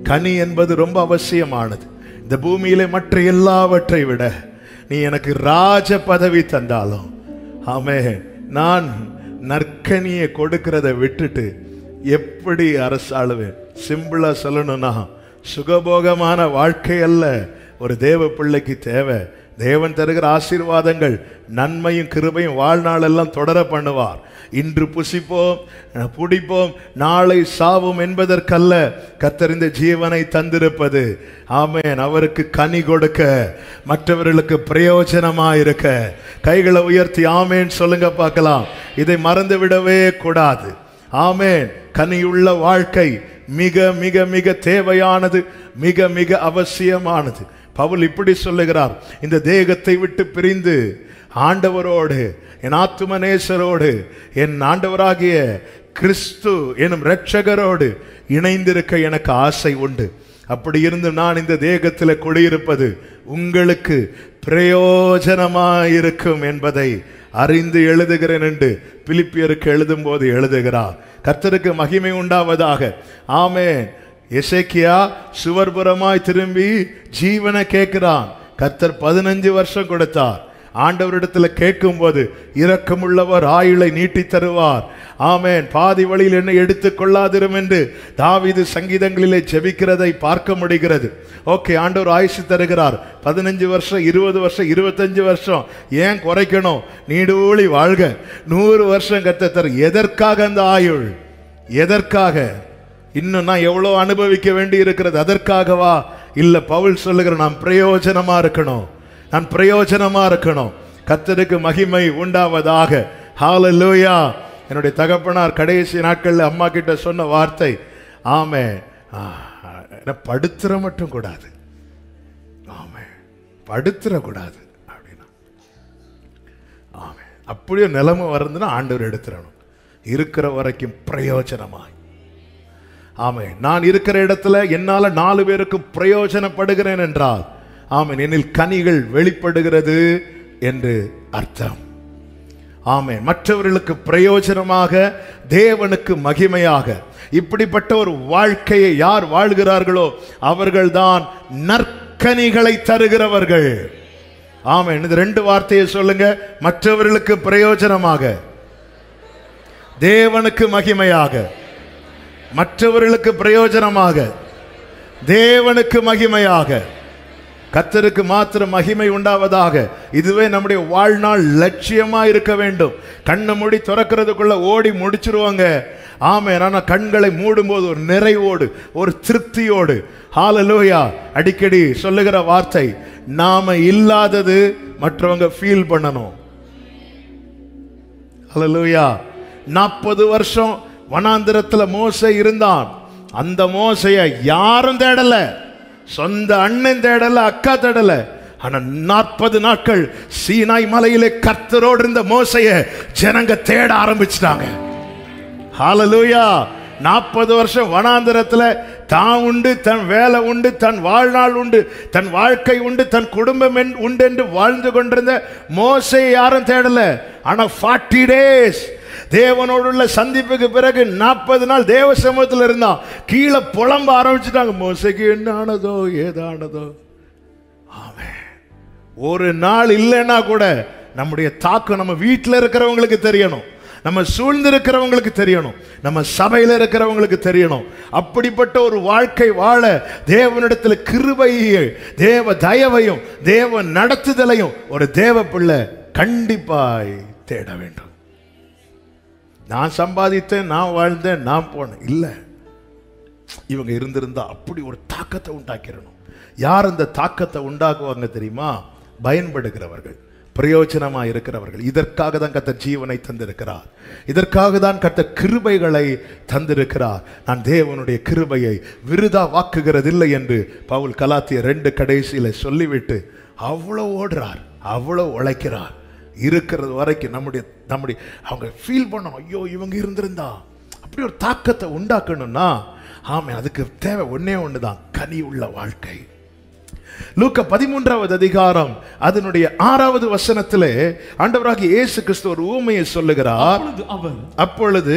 கனி என்பது ரொம்ப அவசியமானது. இந்த பூமியிலே மற்ற எல்லாவற்றை விட நீ எனக்கு ராஜ பதவி தந்தாலும் ஆமென், நான் நற்கனியை கொடுக்கிறத விட்டுட்டு எப்படி அரசாளுவேன்? சிம்பிளா சொல்லணும்னா, சுகபோகமான வாழ்க்கை அல்ல ஒரு தேவ பிள்ளைக்கு தேவை. தேவன் தருகிற ஆசீர்வாதங்கள், நன்மையும் கிருபையும் வாழ்நாள் எல்லாம் தொடர பண்ணுவார். இன்று புசிப்போம் குடிப்போம் நாளை சாவும் என்பதற்கல்ல கர்த்தர் இந்த ஜீவனை தந்திருப்பது. ஆமென். அவருக்கு கனி கொடுக்க, மற்றவர்களுக்கு பிரயோஜனமாயிருக்க. கைகளை உயர்த்தி ஆமென் சொல்லுங்க பார்க்கலாம். இதை மறந்து விடவே கூடாது. ஆமென். கனியுள்ள வாழ்க்கை மிக மிக மிக தேவையானது, மிக மிக அவசியமானது. பவுல் இப்படி சொல்லுகிறார், இந்த தேகத்தை விட்டு பிரிந்து ஆண்டவரோடு, என் ஆத்துமநேசரோடு, என் ஆண்டவராகிய கிறிஸ்து எனும் இரட்சகரோடு இணைந்திருக்க எனக்கு ஆசை உண்டு. அப்படி இருந்து நான் இந்த தேகத்தில் குடியிருப்பது உங்களுக்கு பிரயோஜனமாயிருக்கும் என்பதை அறிந்து எழுதுகிறேன் என்று பிலிப்பியருக்கு எழுதும் போது எழுதுகிறார். கர்த்தருக்கு மகிமை உண்டாவதாக. ஆமென். எசேக்கியா சுவர்புறமாய் திரும்பி ஜீவனை கேட்கிறான். கர்த்தர் 15 வருஷம் கொடுத்தார். ஆண்டவரிடத்தில் கேட்கும் போது இரக்கமுள்ளவர் ஆயுளை நீட்டி தருவார். ஆமென். பாதி வழியில் என்னை எடுத்துக் கொள்ளாதிரும் என்று தாவீது சங்கீதங்களிலே ஜெபிக்கிறதை பார்க்க முடிகிறது. ஓகே, ஆண்டவர் ஆயுசு தருகிறார். 15 வருஷம், 20 வருஷம், 25 வருஷம். ஏன் குறைக்கணும்? நீடூழி வாழ்க. 100 வருஷம் கர்த்தர் தரு. எதற்காக அந்த ஆயுள்? எதற்காக? இன்னும் நான் எவ்வளோ அனுபவிக்க வேண்டி இருக்கிறது, அதற்காகவா? இல்ல, பவுல் சொல்லுகிற நான் பிரயோஜனமா இருக்கணும், நான் பிரயோஜனமா இருக்கணும். கர்த்தருக்கு மகிமை உண்டாவதாக. ஹல்லேலூயா. என்னுடைய தகப்பனார் கடைசி நாட்களில் அம்மா கிட்ட சொன்ன வார்த்தை, ஆமே, படுத்துற மட்டும் கூடாது, ஆமே, படுத்துற கூடாது அப்படின்னா. ஆமே, அப்படியே நிலைமை வருதுன்னா ஆண்டவர் எடுத்துடணும். இருக்கிற வரைக்கும் பிரயோஜனமாய். ஆமே, நான் இருக்கிற இடத்துல என்னால 4 பேருக்கு பிரயோஜனப்படுகிறேன் என்றால், ஆமென், என்னில் கனிகள் வெளிப்படுகிறது என்று அர்த்தம். ஆமென். மற்றவர்களுக்கு பிரயோஜனமாக, தேவனுக்கு மகிமையாக இப்படிப்பட்ட ஒரு வாழ்க்கையை யார் வாழ்கிறார்களோ அவர்கள்தான் நற்கனிகளை தருகிறவர்கள். ஆமென். இந்த 2 வார்த்தையை சொல்லுங்க. மற்றவர்களுக்கு பிரயோஜனமாக, தேவனுக்கு மகிமையாக. மற்றவர்களுக்கு பிரயோஜனமாக, தேவனுக்கு மகிமையாக. கர்த்தருக்கு மாத்திரம் மகிமை உண்டாவதாக. இதுவே நம்முடைய வாழ்நாள் லட்சியமா இருக்க வேண்டும். கண்ணை மூடி திறக்கிறதுக்குள்ள ஓடி முடிச்சிருவாங்க. ஆமென். ஆனா கண்களை மூடும்போது ஒரு நிறைவோடு, ஒரு திருப்தியோடு. ஹல்லேலூயா. அடிக்கடி சொல்லுகிற வார்த்தை, நாம இல்லாதது மற்றவங்க ஃபீல் பண்ணணும். ஹல்லேலூயா. 40 வருஷம் வனாந்திரத்துல மோசே இருந்தான். அந்த மோசைய யாரும் தேடல, சொந்த அண்ணன் தேடல, அக்கா தேடல. ஆனா 40 நாட்கள் சீனாய் மலையிலே கர்த்தரோடு இருந்த மோசைய ஜனங்க தேட ஆரம்பிச்சிட்டாங்க. ஹல்லேலூயா. 40 வருஷம் வனாந்திரத்துல தான் உண்டு, தன் வேலை உண்டு, தன் வாழ்நாள் உண்டு, தன் வாழ்க்கை உண்டு, தன் குடும்பம் உண்டு என்று வாழ்ந்து கொண்டிருந்த மோசையை யாரும் தேடல. ஆனா 40 டேஸ் தேவனோடுள்ள சந்திப்புக்கு பிறகு 40 நாள் தேவ சமூகத்தில் இருந்தான். கீழே புலம்ப ஆரம்பிச்சுட்டாங்க, மோசைக்கு என்ன ஆனதோ ஏதானதோ. ஆமென். ஒரு நாள் இல்லைன்னா கூட நம்முடைய தாக்கம் நம்ம வீட்டில் இருக்கிறவங்களுக்கு தெரியணும், நம்ம சூழ்ந்திருக்கிறவங்களுக்கு தெரியணும், நம்ம சபையில் இருக்கிறவங்களுக்கு தெரியணும். அப்படிப்பட்ட ஒரு வாழ்க்கை வாழ தேவனிடத்தில் கிருபையையும் தேவ தயவையும் தேவ நடத்துதலையும் ஒரு தேவ பிள்ளை கண்டிப்பாய் தேட வேண்டும். நான் சம்பாதித்தேன், நான் வாழ்ந்தேன், நான் போனேன் இல்ல. இவங்க இருந்திருந்தா அப்படி ஒரு தாக்கத்தை உண்டாக்கிடணும். யார் அந்த தாக்கத்தை உண்டாக்குவாங்க தெரியுமா? பயன்படுகிறவர்கள், பிரயோஜனமா இருக்கிறவர்கள். இதற்காக தான் கர்த்தர் ஜீவனை தந்திருக்கிறார். இதற்காக தான் கர்த்தர் கிருபைகளை தந்திருக்கிறார். நான் தேவனுடைய கிருபையை விருதா வாக்குகிறதில்லை என்று பவுல் கலாத்தியர் 2 கடைசியில சொல்லிவிட்டு அவ்வளவு ஓடுறார், அவ்வளவு உழைக்கிறார். இருக்கிறது வரைக்கும் நம்முடைய அவங்க ஃபீல் பண்ணணும், ஐயோ இவங்க இருந்திருந்தா. அப்படி ஒரு தாக்கத்தை உண்டாக்கணும்னா, ஆமே, அதுக்கு தேவை ஒன்னே ஒண்ணுதான், கனி உள்ள வாழ்க்கை. லூக்கா 13வது அதிகாரம் அதனுடைய 6வது வசனத்திலே ஆண்டவராகிய இயேசு கிறிஸ்து ஒரு உவமையை சொல்லுகிறார். அப்பொழுது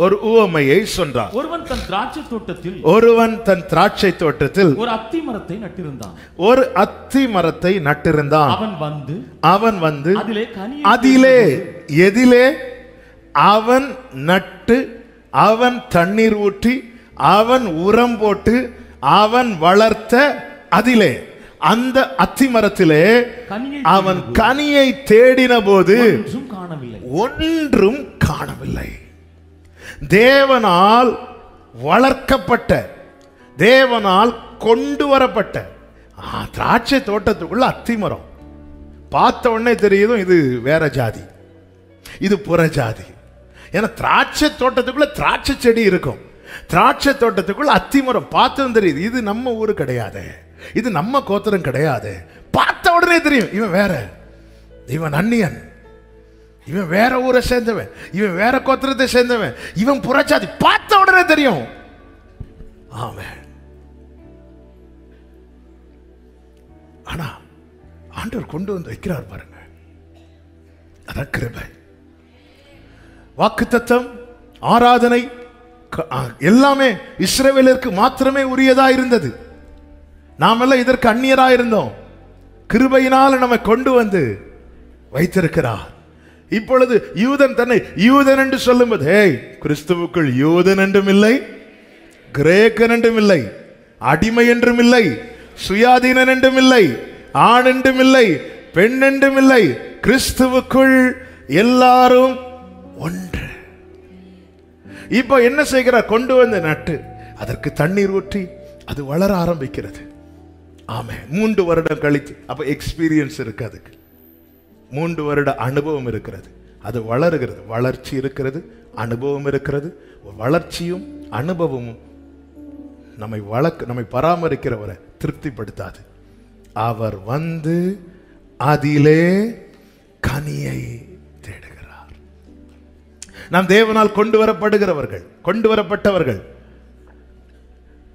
ஒரு உவமையை சொன்னார். ஒருவன் தன் திராட்சை தோட்டத்தில் ஒரு அத்தி மரத்தை நட்டிருந்தான். அவன் வந்து அதிலே எதிலே அவன் நட்டு, அவன் தண்ணீர் ஊற்றி, அவன் உரம் போட்டு, அவன் வளர்த்த அதிலே அந்த அத்தி மரத்திலே அவன் கனியை தேடின போது ஒன்றும் காணவில்லை. தேவனால் வளர்க்கப்பட்ட, தேவனால் கொண்டு வரப்பட்ட திராட்சை தோட்டத்துக்குள்ள அத்தி மரம். பார்த்த உடனே தெரியுதும் இது வேற ஜாதி, இது புற ஜாதி. ஏன்னா திராட்சை தோட்டத்துக்குள்ள திராட்சை செடி இருக்கும், திராட்சை தோட்டத்துக்குள்ள அத்தி மரம் பார்த்ததும் தெரியுது இது நம்ம ஊரு கிடையாது, இது நம்ம கோத்திரம் கிடையாது. பார்த்த உடனே தெரியும் இவன் வேற, இவன் அந்நியன், இவன் வேற ஊரை சேர்ந்தவன், இவன் வேற கோத்திரத்தை சேர்ந்தவன், இவன் புறச்சாதி. பார்த்த உடனே தெரியும். ஆமென். ஆனா ஆண்டவர் கொண்டு வந்து வைக்கிறார் பாருங்க, அதான் கிருபை. வாக்குத்தத்தம், ஆராதனை எல்லாமே இஸ்ரவேலருக்கு மாத்திரமே உரியதா இருந்தது. நாமெல்லாம் இதற்கு அந்நியரா இருந்தோம். கிருபையினால் நம்மை கொண்டு வந்து வைத்திருக்கிறார். இப்பொழுது யூதன் தன்னை யூதன் என்று சொல்லும்போது, கிறிஸ்துவுக்குள் யூதன் என்றும் இல்லை, கிரேக்கன் என்றும் இல்லை, அடிமை என்றும் இல்லை, சுயாதீனன் என்றும் இல்லை, ஆண் என்றும் இல்லை, பெண் என்றும் இல்லை, கிறிஸ்துவுக்குள் எல்லாரும் ஒன்று. இப்ப என்ன செய்கிறார்? கொண்டு வந்து நட்டு அதற்கு தண்ணீர் ஊற்றி அது வளர ஆரம்பிக்கிறது. ஆமே, 3 வருடம் கழித்து, அப்ப எக்ஸ்பீரியன்ஸ் இருக்கு, அதுக்கு 3 வருட அனுபவம் இருக்கிறது, அது வளருகிறது, வளர்ச்சி இருக்கிறது, அனுபவம் இருக்கிறது. வளர்ச்சியும் அனுபவமும் நம்மை பராமரிக்கிறவரை திருப்திப்படுத்தாது. அவர் வந்து அதிலே கனியை தேடுகிறார். நாம் தேவனால் கொண்டு வரப்படுகிறவர்கள், கொண்டு வரப்பட்டவர்கள்,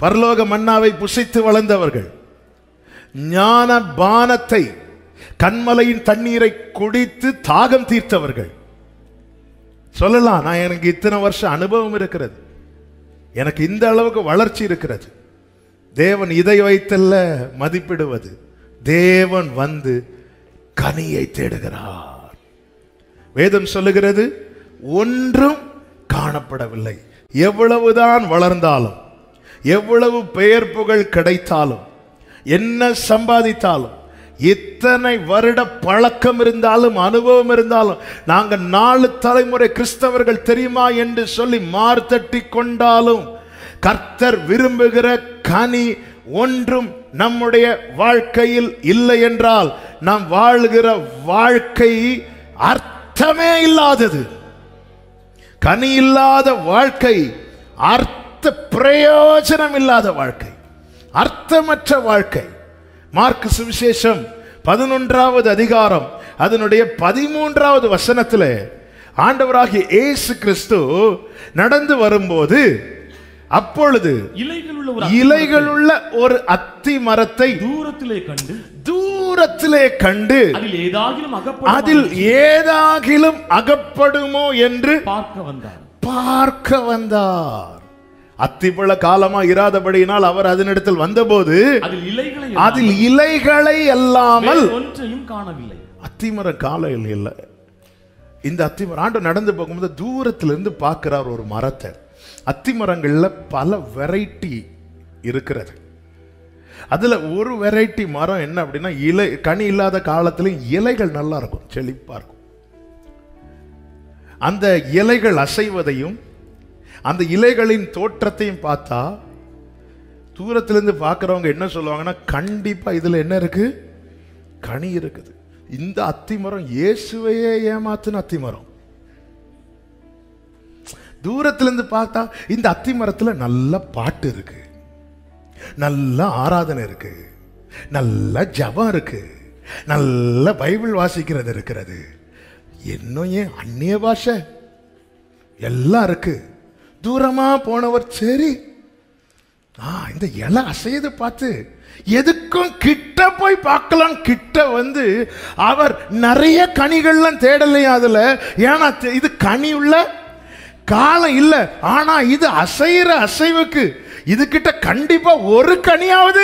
பரலோக மன்னாவை புசித்து வளர்ந்தவர்கள், ஞான பானத்தை, கண்மலையின் தண்ணீரை குடித்து தாகம் தீர்த்தவர்கள். சொல்லலாம், நான் எனக்கு இத்தனை வருஷம் அனுபவம் இருக்கிறது, எனக்கு இந்த அளவுக்கு வளர்ச்சி இருக்கிறது. தேவன் இதை வைத்தல்ல மதிப்பிடுவது, தேவன் வந்து கனியை தேடுகிறார். வேதம் சொல்லுகிறது, ஒன்றும் காணப்படவில்லை. எவ்வளவுதான் வளர்ந்தாலும், எவ்வளவு பெயர் புகழ் கிடைத்தாலும், என்ன சம்பாதித்தாலும், இத்தனை வருட பழக்கம் இருந்தாலும், அனுபவம் இருந்தாலும், நாங்கள் 4 தலைமுறை கிறிஸ்தவர்கள் தெரியுமா என்று சொல்லி மார்த்தட்டி கொண்டாலும், கர்த்தர் விரும்புகிற கனி ஒன்றும் நம்முடைய வாழ்க்கையில் இல்லை என்றால் நாம் வாழ்கிற வாழ்க்கை அர்த்தமே இல்லாதது. கனி இல்லாத வாழ்க்கை, அர்த்த பிரயோஜனம் இல்லாத வாழ்க்கை, அர்த்தமற்ற வாழ்க்கை. மார்க்கு சுவிசேஷம் 11வது அதிகாரம் அதனுடைய 13வது வசனத்திலே ஆண்டவராகிய இயேசு கிறிஸ்து நடந்து வரும்போது, அப்பொழுது இலைகளுள்ள ஒரு அத்தி மரத்தை தூரத்திலே கண்டு அதில் ஏதாகிலும் அகப்படுமோ என்று பார்க்க வந்தார். அத்திப்பழ காலமா இராதபடியினால் அவர் அதனிடத்தில் வந்தபோது அதில் இலைகளை அல்லாமல் ஒன்றையும் காணவில்லை. அத்திமரம் காலையில் இல்லை. இந்த அத்திமரம் ஆண்டு நடந்து போகும்போது தூரத்திலிருந்து பார்க்கிறார் ஒரு மரத்தை. அத்திமரங்கள்ல பல வெரைட்டி இருக்கிறது. அதுல ஒரு வெரைட்டி மரம் என்ன அப்படின்னா, இலை கனி இல்லாத காலத்துல இலைகள் நல்லா இருக்கும், செழிப்பா இருக்கும். அந்த இலைகள் அசைவதையும் அந்த இலைகளின் தோற்றத்தையும் பார்த்தா தூரத்திலிருந்து பார்க்கிறவங்க என்ன சொல்லுவாங்கன்னா, கண்டிப்பா இதுல என்ன இருக்கு? கனி இருக்குது. இந்த அத்திமரம் இயேசுவையே ஏமாத்துன அத்திமரம். தூரத்திலிருந்து பார்த்தா இந்த அத்தி மரத்துல நல்ல பாட்டு இருக்கு, நல்ல ஆராதனை இருக்கு, நல்ல ஜபம் இருக்கு, நல்ல பைபிள் வாசிக்கிறது இருக்கிறது, இன்னும் ஏன் அந்நிய பாஷை எல்லாம் இருக்கு. தூரமா போனவர் சரி இந்த இலை அசையது பார்த்து எதுக்கும் கிட்ட போய் பார்க்கலாம். கிட்ட வந்து அவர் நிறைய கனிகள்லாம் தேடலையா அதுல, ஏன்னா இது கனி உள்ள காலம் இல்ல. ஆனா இது அசைற அசைவுக்கு இது கிட்ட கண்டிப்பா ஒரு கனியாவது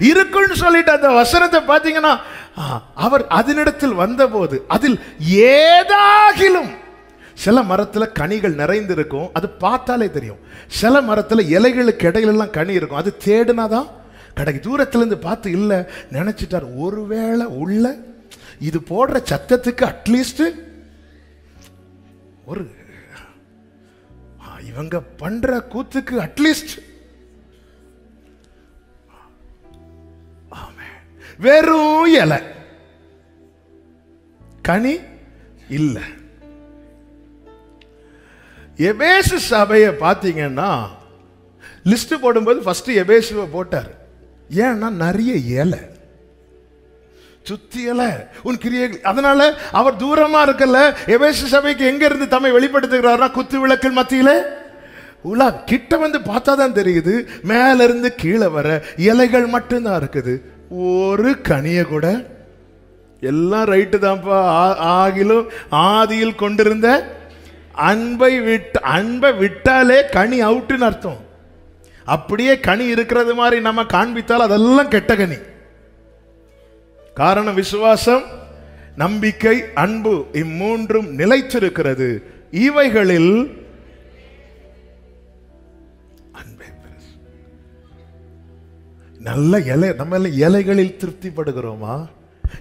இருக்குன்னு சொல்லிட்டு அந்த வசனத்தை பார்த்தீங்கன்னா, அவர் அதனிடத்தில் வந்தபோது அதில் ஏதாகிலும், சில மரத்துல கனிகள் நிறைந்திருக்கும், அது பார்த்தாலே தெரியும். சில மரத்துல இலைகளுக்கு இடையிலெல்லாம் கனி இருக்கும், அது தேடுனாதான் கடைக்கு. தூரத்துல இருந்து பார்த்து இல்ல நினைச்சிட்டார், ஒருவேளை உள்ள இது போடுற சத்தத்துக்கு அட்லீஸ்ட் ஒரு இவங்க பண்ற கூத்துக்கு அட்லீஸ்ட் வெறும் இலை, கனி இல்ல. எபேசு சபையை பார்த்தீங்கன்னா லிஸ்ட் போடும்போது ஃபர்ஸ்ட் எபேசுவை போட்டார். ஏன்னா நிறைய இலை, சுத்தி இலை உன் கிரியைகள். அதனால அவர் தூரமா இருக்கல. எபேசு சபைக்கு எங்க இருந்து தம்மை வெளிப்படுத்துகிறார்னா குத்து விளக்கின் மத்தியில உலா. கிட்ட வந்து பார்த்தாதான் தெரியுது, மேல இருந்து கீழே வர இலைகள் மட்டும்தான் இருக்குது, ஒரு கனிய கூட. எல்லாம் ரைட்டு தான்ப்பா, ஆகிலும் ஆதியில் கொண்டிருந்த அன்பை விட்டாலே கனி அவுட்டுன்னு அர்த்தம். அப்படியே கனி இருக்கிறது மாதிரி நம்ம காண்பித்தால் அதெல்லாம் கெட்ட கனி. காரணம் விசுவாசம், நம்பிக்கை, அன்பு, இம்மூன்றும் நிலைத்திருக்கிறது. இவைகளில் அன்பை நல்ல இலை. நம்ம இலைகளில் திருப்திப்படுகிறோமா?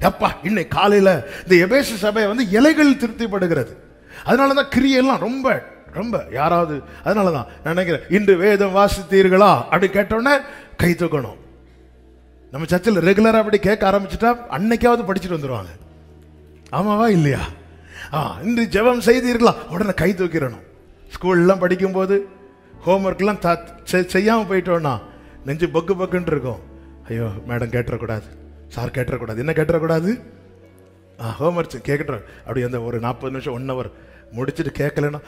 அப்பா இன்னைக்கு காலையில இந்த எபேசு சபை வந்து இலைகளில் திருப்திப்படுகிறது. அதனாலதான் கிரியெல்லாம் ரொம்ப ரொம்ப யாராவது, அதனாலதான் நினைக்கிறேன், இன்று வேதம் வாசித்தீர்களா அப்படி கேட்டோன்னே கை தூக்கணும். நம்ம சர்ச்சில் ரெகுலரா அப்படி கேட்க ஆரம்பிச்சுட்டா அன்னைக்காவது படிச்சுட்டு வந்துடுவாங்க. ஆமாவா இல்லையா? இன்று ஜெபம் செய்தீர்களா உடனே கை தூக்கிடணும். ஸ்கூல்லாம் படிக்கும்போது ஹோம்ஒர்க்லாம் செய்யாமல் போயிட்டோன்னா நெஞ்சு பக்கு பக்குன்னு இருக்கும். ஐயோ மேடம் கேட்டுறக்கூடாது, சார் கேட்டுறக்கூடாது. என்ன கேட்டுறக்கூடாது? ஹோம்ஒர்க் கேட்கட்டும். அப்படி அந்த ஒரு 40 நிமிஷம் 1 hour முடிச்சுட்டு கேட்கலன்னா,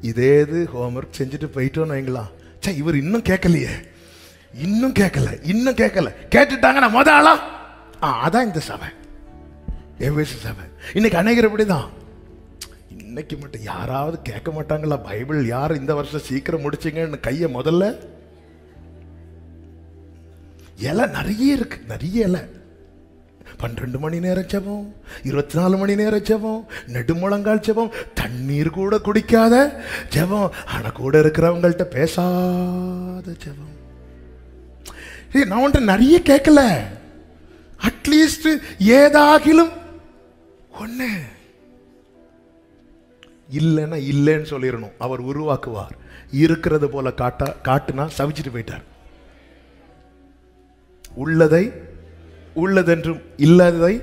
இதே இது ஹோம்ஒர்க் செஞ்சுட்டு போயிட்டோன்னு வைங்களா, சே இவர் இன்னும் கேட்கலையே, இன்னும் கேட்கல, கேட்டுட்டாங்கன்னா முதலா. அதான் இந்த சபை, எபேசு சபை. இன்னைக்கு அநேகர் இப்படிதான். இன்னைக்கு மட்டும் யாராவது கேட்க மாட்டாங்களா? பைபிள் யார் இந்த வருஷம் சீக்கிரம் முடிச்சிங்கன்னு கையை முதல்ல. இலை நிறைய இருக்கு, நிறைய இலை. 12 மணி நேரம் ஜெபம், 24 மணி நேரம் ஜெபம், நெடுமுழங்கால் ஜெபம், தண்ணீர் கூட குடிக்காத ஜெபம், ஆனா கூட இருக்கிறவங்கள்ட்ட பேசாத ஜெபம். நான் ஒன்று நிறைய கேட்கல, அட்லீஸ்ட் ஏதாகிலும் ஒண்ணு. இல்லைன்னா இல்லைன்னு சொல்லிடணும். அவர் உருவாக்குவார். இருக்கிறது போல காட்டுனா சவிச்சிட்டு போயிட்டார். உள்ளதை உள்ளதென்றும் இல்லாததை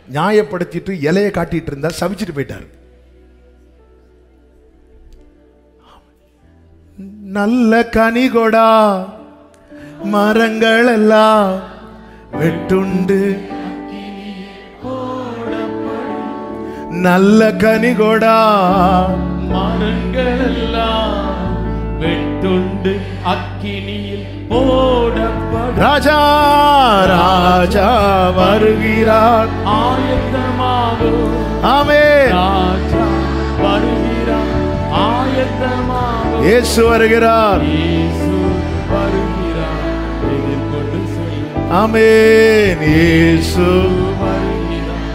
நியாயப்படுத்திட்டு இலையை காட்டிட்டு இருந்தா சவிச்சிட்டு போயிட்டார். நல்ல கனிகொடா மரங்கள் எல்லாம் வெட்டுண்டு, நல்ல கனிகொடா மரங்கள் எல்லாம் வெட்டுண்டு அக்கினியில் போடப்படும். ராஜா ராஜா வருகிறார், ஆயத்தமாகும். ஆமென். ராஜா வருகிறார், ஆயத்தமாகும். இயேசு வருகிறார், இயேசு வருகிறார், எதிர்கொண்டு செல்லும். ஆமென். இயேசு வருகிறார்,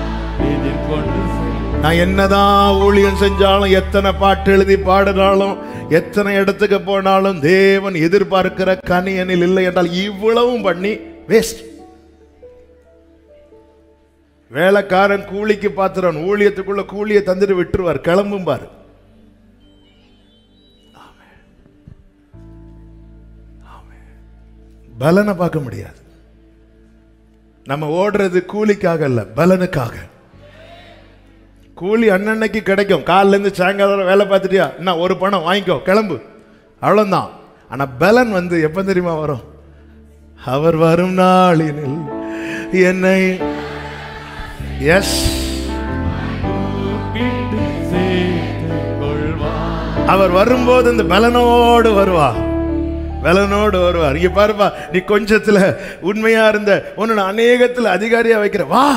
எதிர்கொண்டு செல்லும். நான் என்னதான் ஊழியம் செஞ்சாலும், எத்தனை பாட்டு எழுதி பாடினாலும், எத்தனை இடத்துக்கு போனாலும் தேவன் எதிர்பார்க்கிற கனியனில் இல்லை என்றால் இவ்வளவும் பண்ணி வேஸ்ட். வேலைக்காரன் கூலிக்கு பாத்திரன், ஊழியத்துக்குள்ள கூலியை தந்துட்டு விட்டுருவார், கிளம்பும் பாரு. பலனை பார்க்க முடியாது. நம்ம ஓடுறது கூலிக்காக அல்ல, பலனுக்காக. கூலி அன்னன்னைக்கு கிடைக்கும். காலில இருந்து சாயங்காலம் வேலை பார்த்துட்டியா, என்ன ஒரு பணம் வாங்கிக்கோ, கிளம்பு, அவ்வளவுதான். ஆனா பலன் வந்து எப்ப தெரியுமா வரும்? அவர் வரும் நாளினில் என்னை எஸ் அவர் வரும்போது இந்த பலனோடு வருவா. பலனோடு வருவார். இங்க பாருப்பா, நீ கொஞ்சத்துல உண்மையா இருந்த உன்னை அநேகத்துல அதிகாரியா வைக்கிற, வா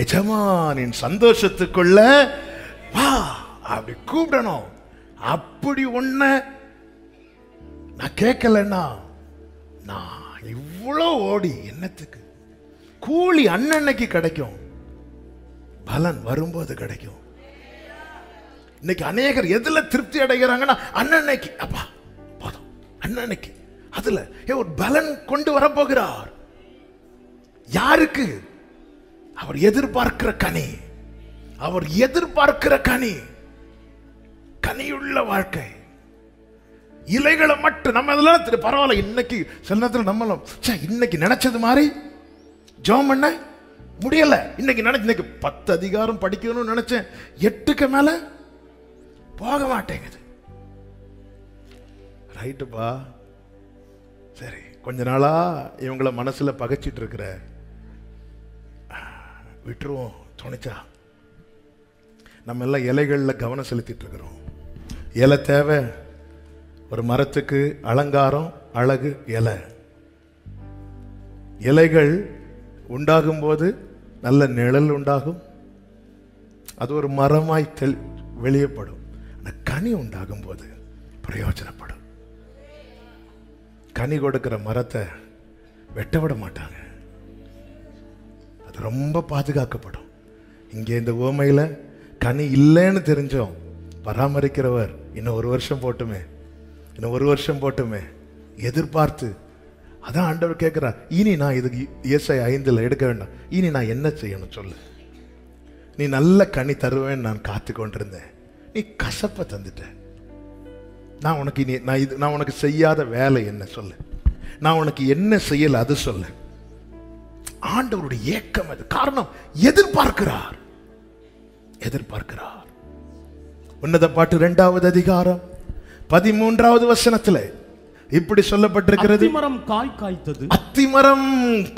எஜமானின் சந்தோஷத்துக்குள்ள வா அப்படி கூப்பிடணும். அப்படி ஒன்ன நான் கேட்கலன்னா நான் இவ்வளோ ஓடி என்னத்துக்கு? கூலி அன்னன்னைக்கு கிடைக்கும், பலன் வரும்போது கிடைக்கும். இன்னைக்கு அநேகர் எதுல திருப்தி அடைகிறாங்கன்னா அன்னன்னைக்கு, அப்பா போதும் அன்னன்னைக்கு, அதுல ஒரு பலன் கொண்டு வரப்போகிறார். யாருக்கு? அவர் எதிர்பார்க்கிற கனி, அவர் எதிர்பார்க்கிற கனி, கனியுள்ள வாழ்க்கை. இலைகளை மட்டும் நம்ம இதெல்லாம் பரவாயில்ல. இன்னைக்கு சில நேரத்தில் நம்மளும் இன்னைக்கு நினைச்சது மாதிரி ஜெபம் பண்ண முடியல. இன்னைக்கு இன்னைக்கு 10 அதிகாரம் படிக்கணும்னு நினைச்சேன், 8க்கு மேல போக மாட்டேங்குது. ரைட்டுப்பா, சரி, கொஞ்ச நாளா இவங்களை மனசுல பகைச்சிட்டு இருக்கிற விட்டுருவோம். துணைச்சா நம்ம எல்லாம் இலைகள்ல கவனம் செலுத்திட்டு இருக்கிறோம். இலை தேவை, ஒரு மரத்துக்கு அலங்காரம், அழகு இலை. இலைகள் உண்டாகும் போது நல்ல நிழல் உண்டாகும், அது ஒரு மரமாய் வெளியப்படும். கனி உண்டாகும் போது பிரயோஜனப்படும். கனி கொடுக்கிற மரத்தை வெட்ட விட மாட்டாங்க, அது ரொம்ப பாதுகாக்கப்படும். இங்கே இந்த உவமையில கனி இல்லைன்னு தெரிஞ்சோம், பராமரிக்கிறவர் இன்னும் 1 வருஷம் போட்டுமே, இன்னும் 1 வருஷம் போட்டுமே எதிர்பார்த்து. அதான் ஆண்டவர் கேட்கிறார், இனி நான் இதுக்கு ஏசாயா 5 எடுக்க வேண்டாம், இனி நான் என்ன செய்யணும் சொல்லு. நீ நல்ல கனி தருவேன்னு நான் காத்து கொண்டிருந்தேன், நீ கசப்பை தந்துட்ட. நான் உனக்கு இனி நான் உனக்கு செய்யாத வேலை என்ன சொல்லு, நான் உனக்கு என்ன செய்யல அது சொல்லு. ஆண்டவருடைய ஏக்கம் அது. காரணம், எதிர்பார்க்கிறார், எதிர்பார்க்கிறார். உன்னத பாட்டு 2வது அதிகாரம் 13வது வசனத்தில் இப்படி சொல்லப்பட்டிருக்கிறது, அத்திமரம் காய் காய்த்தது, அத்திமரம்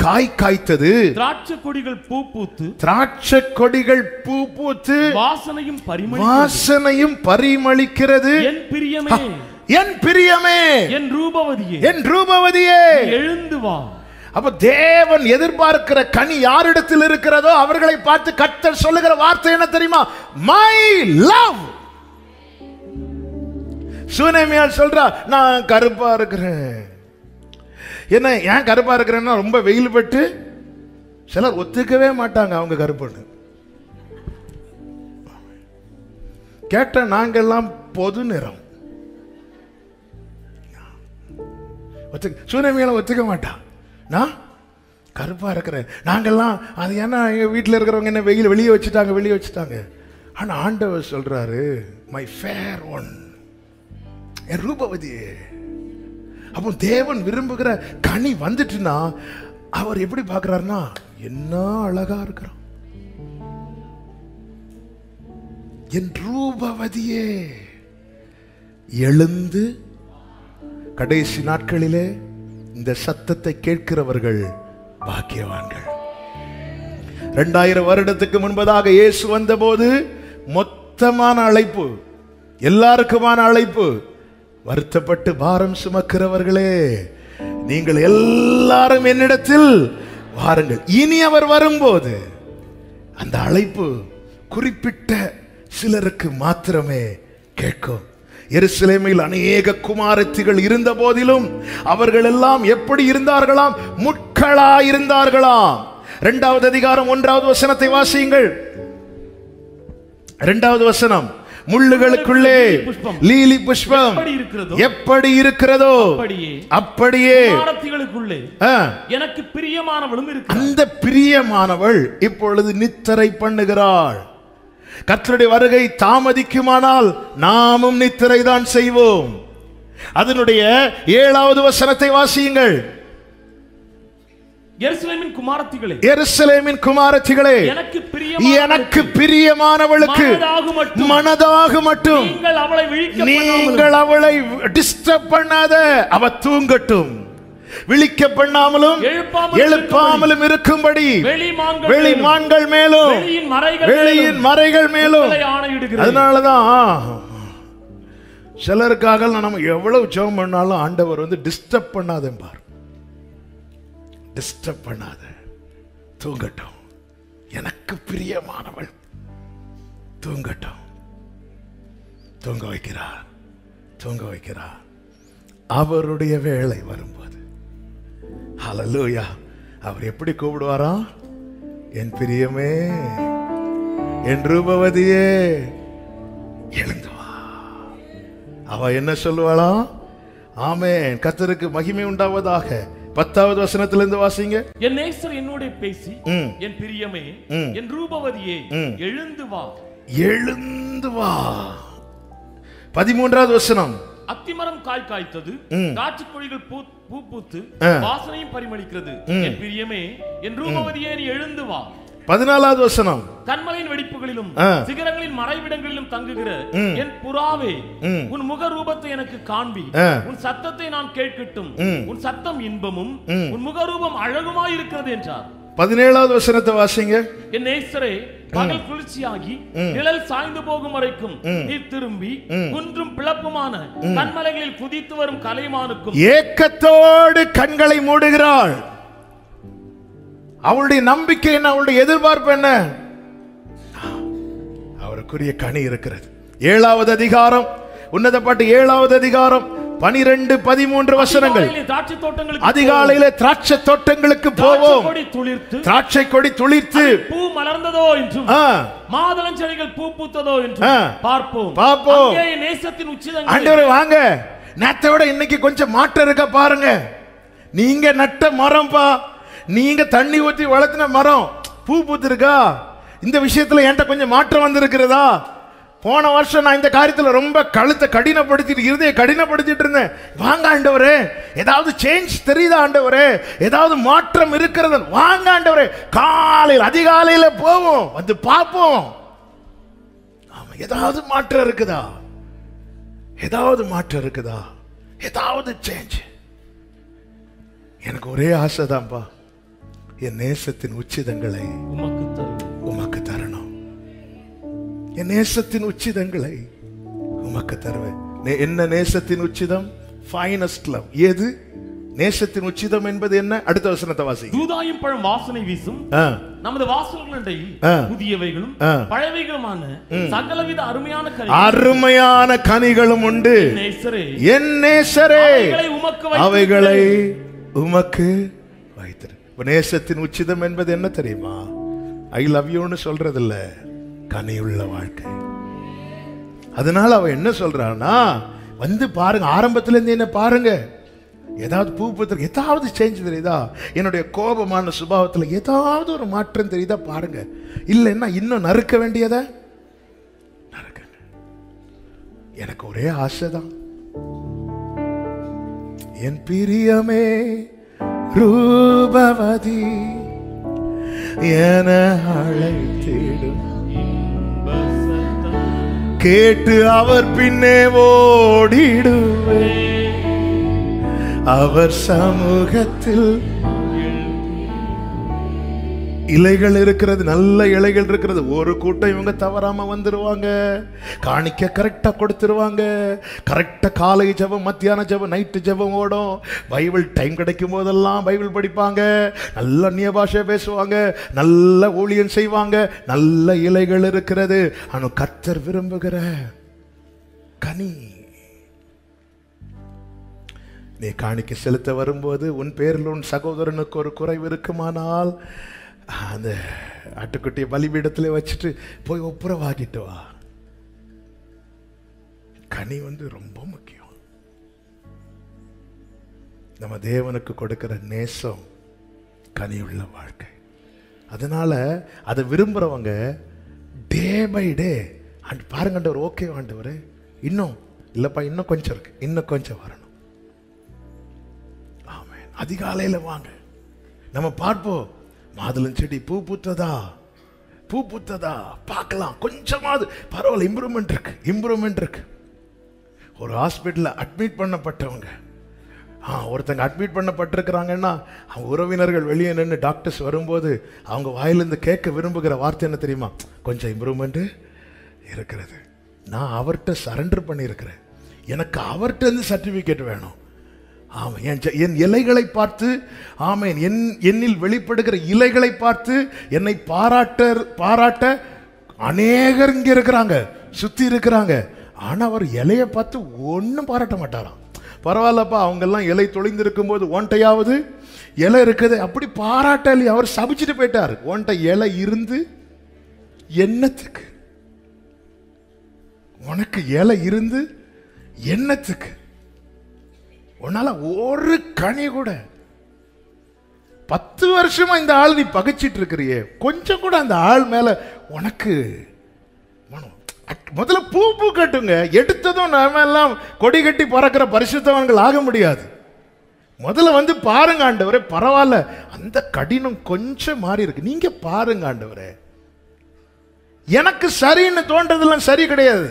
காய் காய்த்தது, திராட்சை கொடிகள் பூ பூத்து, திராட்சை கொடிகள் பூ பூத்து, வாசனையும் பரிமளிக்கிறது. என் பிரியமே, என் பிரியமே, என் ரூபவதியே, என் ரூபவதியே, எழுந்து வா. அப்ப தேவன் எதிர்பார்க்கிற கனி யாரிடத்தில் இருக்கிறதோ அவர்களை பார்த்து கர்த்தர் சொல்லுகிற வார்த்தை என்ன தெரியுமா? My love. சுனேமியால் சொல்றா, நான் கருப்பா இருக்கிறேன். என்ன ஏன் கருப்பா இருக்கிறேன்னா, ரொம்ப வெயில் பட்டு சிலர் ஒத்துக்கவே மாட்டாங்க அவங்க கருப்புன்னு. கேட்ட நாங்கெல்லாம் பொது நிறம். சுனேமியால ஒத்துக்க மாட்டான், நான் கருப்பா இருக்கிறேன். நாங்கெல்லாம் அது ஏன்னா எங்க வீட்டில் இருக்கிறவங்க என்ன வெளியே வச்சுட்டாங்க. ஆனா ஆண்டவர் சொல்றாரு, மை ஃபேர் ஒன், என் ரூபவதியே. அப்போ தேவன் விரும்புகிற கனி வந்துட்டுனா அவர் எப்படி பார்க்கிறாருன்னா, என்ன அழகா இருக்கிறான், என் ரூபவதியே எழுந்து. கடைசி நாட்களிலே இந்த சத்தத்தை கேட்கிறவர்கள் பாக்கியவான்கள். 2000 வருடத்துக்கு முன்பதாக இயேசு வந்தபோது மொத்தமான அழைப்பு, எல்லாருக்குமான அழைப்பு. வருத்தப்பட்டு பாரம் சுமக்கிறவர்களே, நீங்கள் எல்லாரும் என்னிடத்தில் வாருங்கள். இனி அவர் வரும்போது அந்த அழைப்பு குறிப்பிட்ட சிலருக்கு மாத்திரமே கேட்கும். எருசலேமில் அநேக குமாரத்திகள் இருந்த போதிலும் அவர்கள் எல்லாம் எப்படி இருந்தார்களாம்? முட்களாய் இருந்தார்களாம். 2வது அதிகாரம் 1வது வசனத்தை வாசியுங்கள். 2வது வசனம், முள்ளுகளுக்குள்ளே லீலி புஷ்பம் எப்படி இருக்கிறதோ அப்படியே எனக்கு பிரியமானவளும் இருக்கிறாள். அந்த பிரியமானவள் இப்பொழுது நித்திரை பண்ணுகிறாள். கர்த்தருடைய வருகை தாமதிக்குமானால் நாமும் நித்திரை தான் செய்வோம். அதனுடைய 7வது வசனத்தை வாசியுங்கள். எருசலேமின் குமாரத்திகளே, எனக்கு பிரியமானவளுக்கு மனதாக மட்டும் நீங்கள் அவளை டிஸ்டர்ப் பண்ணாத, அவ தூங்கட்டும். விழிக்க பண்ணாமலும் எழுப்பாமலும் இருக்கும்படி வெளிமான்கள் மேலும் வெளியின் மறைகள் மேலும். அதனாலதான் சிலருக்காக நம்ம எவ்வளவு ஜெபம் பண்ணாலும் ஆண்டவர் வந்து டிஸ்டர்ப் பண்ணாதேம்பார். டிஸ்டர்ப் பண்ணாத, தூங்கட்டும், எனக்கு பிரியமானவள் தூங்கட்டும். தூங்க வைக்கிறார், தூங்க வைக்கிறார். அவருடைய வேளை வரும்போது ஹல்லேலூயா, அவர் எப்படி கூப்பிடுவாரா? என் பிரியமே, என் ரூபவதியே, எழுந்து வா. அவ என்ன சொல்லுவாளா? ஆமென், கர்த்தருக்கு மகிமை உண்டாவதாக. 10வது வசனத்திலிருந்து வாசிங்க. என் நேசர் என்னோட பேசி, என் பிரியமே, என் ரூபவதியே, எழுந்து வா. எழுந்து வா. 13வது வசனம். அத்திமரம் காய் காய்த்தது, காட்சி கொடிகள் பூ பூத்து வாசனையும் பரிமளிக்கிறது. என் பிரியமே, என் ரூபவதியே, நீ எழுந்து வா. 14வது வசனம். கண்மலையின் வெடிப்புகளிலும் சிகரங்களின் மறைவிடங்களிலும் தங்குகிற என் புறாவே, உன் முக ரூபத்தை எனக்கு காண்பி, உன் சத்தத்தை நான் கேட்கட்டும். உன் சத்தம் இன்பமும் உன் முகரூபம் அழகுமாயிருக்கிறது என்றார். 17வது வசனத்தை வாசிங்க. என் நேசரே, பகல் குளிர்ச்சியாகி நிழல் சாய்ந்து போகும் வரைக்கும் நீ திரும்பி குன்றும் பிளப்புமான கண்மலைகளில் குதித்து வரும் கலைமானுக்கும் ஏக்கத்தோடு கண்களை மூடுகிறாள். அவளுடைய நம்பிக்கை என்ன? அவளுடைய எதிர்பார்ப்பு என்ன? அவருக்குரிய கனி இருக்கிறது. 7வது அதிகாரம், உன்னத பாட்டு 7வது அதிகாரம் 12, 13 வசனங்கள். அதிகாலையிலே திராட்சை தோட்டங்களுக்கு போவோம், திராட்சை கொடி துளிர்த்து பூ மலர்ந்ததோ என்றும் மாதுளஞ்செடிகள் பூ பூத்ததோ என்றும் பார்ப்போம். நேசத்தின் உச்சிதங்கள். ஆண்டவரே வாங்க, நேத்தை விட இன்னைக்கு கொஞ்சம் மாற்றம் இருக்க பாருங்க. நீங்க நட்ட மரம்பா, நீங்க தண்ணி ஊற்றி வளர்த்தின மரம் பூ பூத்திருக்கா? இந்த விஷயத்துல என்கிட்ட கொஞ்சம் மாற்றம் வந்திருக்கிறதா? போன வருஷம் நான் இந்த காரியத்தில் ரொம்ப கழுத்தை கடினப்படுத்திட்டு, இருதய கடினப்படுத்திட்டு இருந்தேன். வாங்க ஆண்டவரே, ஏதாவது சேஞ்ச் தெரியுதா ஆண்டவரே? ஏதாவது மாற்றம் இருக்கிறது? வாங்க ஆண்டவரே, காலையில் அதிகாலையில போவோம், வந்து பார்ப்போம். ஆமா, ஏதாவது மாற்றம் இருக்குதா? ஏதாவது மாற்றம் இருக்குதா? ஏதாவது சேஞ்ச்? எனக்கு ஒரே ஆசைதான்ப்பா, என் நேசத்தின் உச்சிதங்களை உமக்கு தரணும். என் நேசத்தின் உச்சிதங்களை உமக்கு தருவேன். என்ன நேசத்தின் உச்சிதம்? Finest love. எது நேசத்தின் உச்சிதம் என்பது என்ன? அடுத்த வசனத்தை வாசி. தூதாயும் பழம் வாசனை வீசும் நமது வாசல்களிடையே புதியவைகளும் பழையவைகளுமான சகலவித அருமையான கனிகளும் உண்டு. என் நேசரே, அவைகளை உமக்கு வைத்திரு. நேசத்தின் உச்சிதம் என்பது என்ன தெரியுமா? ஐ லவ் யூன்னு சொல்றது இல்ல, கனியுள்ள வாழ்க்கை. அதனால அவ என்ன சொல்றான்னா, வந்து பாருங்க, ஆரம்பத்துல இருந்து என்ன பாருங்க, ஏதாவது பூ பூத்து, ஏதாவது சேஞ்ச் தெரியுதா? என்னுடைய கோபமான சுபாவத்துல ஏதாவது ஒரு மாற்றம் தெரியுதா பாருங்க. இல்லைன்னா இன்னும் நறுக்க வேண்டியத நறுக்குங்க. எனக்கு ஒரே ஆசைதான், என் பிரியமே ரூபவதி என அழைத்திடும், கேட்டு அவர் பின்னே ஓடிடுவே, அவர் சமூகத்தில். இலைகள் இருக்கிறது, நல்ல இலைகள் இருக்கிறது. ஒரு கூட்டம் இவங்க தவறாம வந்துருவாங்க, காணிக்க கரெக்டா கொடுத்துருவாங்க, கரெக்டா காலை ஜெபம், மத்தியான ஜெபம், நைட்டு ஜெபம் ஓடும். பைபிள் டைம் கிடைக்கும் போதெல்லாம் பைபிள் படிப்பாங்க, நல்ல அந்நிய பாஷை பேசுவாங்க, நல்ல ஊழியம் செய்வாங்க, நல்ல இலைகள் இருக்கிறது. ஆனால் கர்த்தர் விரும்புகிற கனி. நீ காணிக்க செலுத்த வரும்போது உன் பேரில் உன் சகோதரனுக்கு ஒரு குறைவு இருக்குமானால் அந்த ஆட்டுக்குட்டியை பலிபீடத்தில் வச்சுட்டு போய் ஒப்புரவாகிட்டு வா. கனி வந்து ரொம்ப முக்கியம். நம்ம தேவனுக்கு கொடுக்கிற நேசம் கனியுள்ள வாழ்க்கை. அதனால அதை விரும்புறவங்க டே பை டே பாருங்க, ஆண்டவர் ஓகே ஆண்டவர், இன்னும் இல்லப்பா, இன்னும் கொஞ்சம் இருக்கு, இன்னும் கொஞ்சம் வரணும். ஆமென். அதிகாலையில வாங்க, நம்ம பார்ப்போம், மாதுளம் செடி பூ பூத்ததா, பூ பூத்ததா பார்க்கலாம். கொஞ்சமாவது பரவாயில்ல, இம்ப்ரூவ்மெண்ட் இருக்கு. ஒரு ஹாஸ்பிட்டலில் அட்மிட் பண்ணப்பட்டவங்க, ஒருத்தங்க அட்மிட் பண்ணப்பட்டிருக்கிறாங்கன்னா அவங்க உறவினர்கள் வெளியே நின்று டாக்டர்ஸ் வரும்போது அவங்க வாயிலிருந்து கேட்க விரும்புகிற வார்த்தை என்ன தெரியுமா? கொஞ்சம் இம்ப்ரூவ்மெண்ட் இருக்கிறது. நான் அவர்கிட்ட சரண்டர் பண்ணியிருக்கிறேன், எனக்கு அவர்கிட்ட இருந்து சர்டிபிகேட் வேணும். ஆமாம், என் இலைகளை பார்த்து, ஆமேன், என்னில் வெளிப்படுகிற இலைகளை பார்த்து என்னை பாராட்ட அநேகர் இங்கே இருக்கிறாங்க, சுற்றி இருக்கிறாங்க. ஆனால் அவர் இலையை பார்த்து ஒன்றும் பாராட்ட மாட்டாராம். பரவாயில்லப்பா, அவங்கெல்லாம் இலை தொலைந்திருக்கும் போது ஒன்றையாவது இலை இருக்குது, அப்படி பாராட்டலி. அவர் சபிச்சுட்டு போயிட்டார். ஒன்றை இலை இருந்து என்னத்துக்கு? உனக்கு இலை இருந்து என்னத்துக்கு? உன்னால ஒரு கனி கூட 10 வருஷமா இந்த ஆள் நீ பகைச்சிட்டு இருக்கிறியே, கொஞ்சம் கூட அந்த ஆள் மேல உனக்கு முதல்ல பூ கட்டுங்க. எடுத்ததும் நாம எல்லாம் கொடி கட்டி பறக்கிற பரிசுத்தவான்கள் ஆக முடியாது. முதல்ல வந்து பாருங்க ஆண்டவரே, பரவாயில்ல, அந்த கடினம் கொஞ்சம் மாறி இருக்கு, நீங்க பாருங்க ஆண்டவரே. எனக்கு சரின்னு தோன்றதெல்லாம் சரி கிடையாது.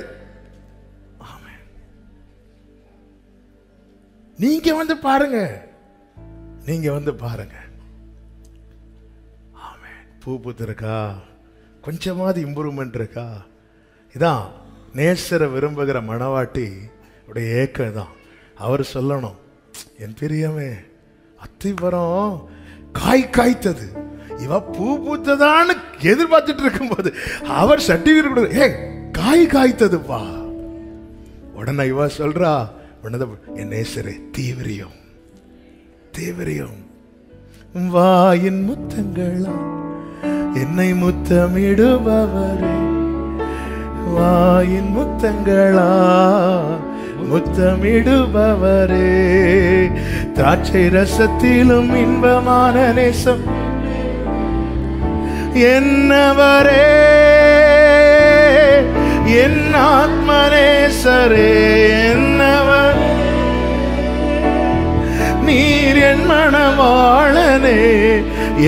நீங்க வந்து பாருங்க, நீங்க வந்து பாருங்க. ஆமென். பூ பூத்திருக்கா, கொஞ்சமாவது இம்ப்ரூவ்மெண்ட் இருக்கா? இதான் நேசரை விரும்புகிற மணவாட்டி உடைய ஏக்கம் தான். அவர் சொல்லணும், என் பிரியமே, அத்திமரம் காய்த்தது, இவ பூ பூத்ததான்னு எதிர்பார்த்துட்டு இருக்கும்போது அவர் சர்டிபிகேட் கொடுக்க, ஏ காய்த்ததுப்பா. உடனே இவ சொல்றா, என் நேசரே, தீவிரியம் வாயின் முத்தங்களா என்னை முத்தமிடுபவரே, வாயின் முத்தங்களா முத்தமிடுபவரே, திராட்சை ரசத்திலும் இன்பமான நேசம் என்னவரே, என் ஆத்மநேசரே, என்னவர் நீர், என் மணவாளனே,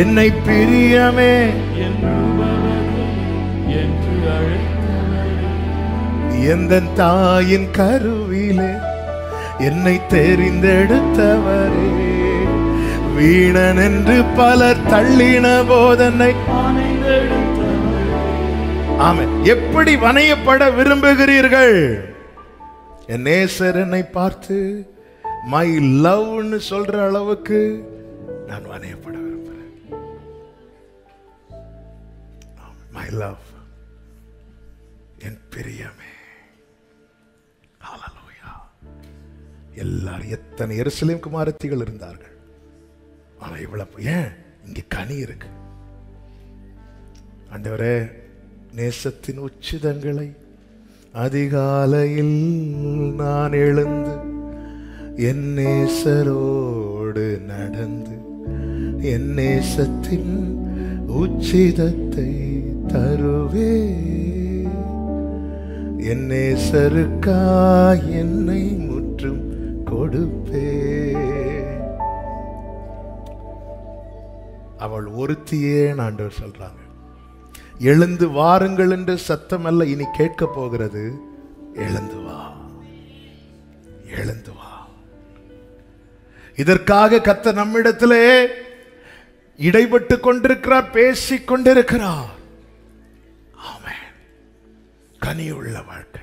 என்னை பிரியமே எந்த தாயின் கருவிலே என்னை தெரிந்தெடுத்தவரே, வீணன் என்று பலர் தள்ளின போதனை. ஆமென். எப்படி வணையப்பட விரும்புகிறீர்கள்? என் நேசர் என்னை பார்த்து மை லவ்னு சொல்ற அளவுக்கு நான் வணையப்பட விரும்புகிறேன். மை லவ், என் பிரியமே. ஹல்லேலூயா. எல்லாரும் எத்தனை எருசலேம் குமாரத்திகள் இருந்தார்கள், ஆனா இவ்வளவு ஏன் இங்க கனி இருக்கு? ஆண்டவரே, நேசத்தின் உச்சிதங்களை அதிகாலையில் நான் எழுந்து என் நேசரோடு நடந்து என் நேசத்தின் உச்சிதத்தை தருவே, என் நேசருக்காய் என்னை முற்றும் கொடுப்பே. அவள் ஒருத்தியே ஆண்டவர் சொல்றாங்க. எழுந்து வாருங்கள் என்று சத்தம் அல்ல இனி கேட்க போகிறது, எழுந்து வா, எழுந்து வா. இதற்காக கர்த்தர் நம்மிடத்திலே இடைப்பட்டு கொண்டிருக்கிறார், பேசிக் கொண்டிருக்கிறார். ஆமென். கனியுள்ள வாழ்க்கை.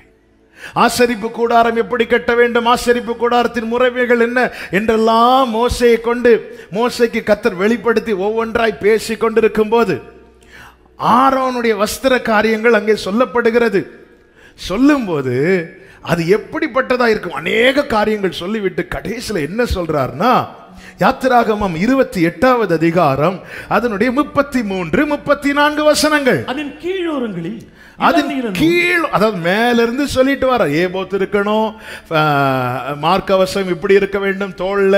ஆசரிப்பு கூடாரம் எப்படி கட்ட வேண்டும், ஆசரிப்பு கூடாரத்தின் முறைமைகள் என்ன என்றெல்லாம் மோசையை கொண்டு மோசைக்கு கர்த்தர் வெளிப்படுத்தி ஒவ்வொன்றாய் பேசிக் கொண்டிருக்கும் போது ஆரோனுடைய வஸ்திர காரியங்கள் அங்கே சொல்லப்படுகிறது. சொல்லும்போது அது எப்படிப்பட்டதா இருக்கும், அநேக காரியங்கள் சொல்லிவிட்டு கடைசியில் என்ன சொல்றார்னா, யாத்திராகமம் 28வது அதிகாரம் அதனுடைய 33, 34 வசனங்கள். அதன் கீழோரங்களில், அதன் கீழ், அதாவது மேல இருந்து சொல்லிட்டு வர, ஏபோத் இருக்கணும், மார்க்கவசம் இப்படி இருக்க வேண்டும், தோல்ல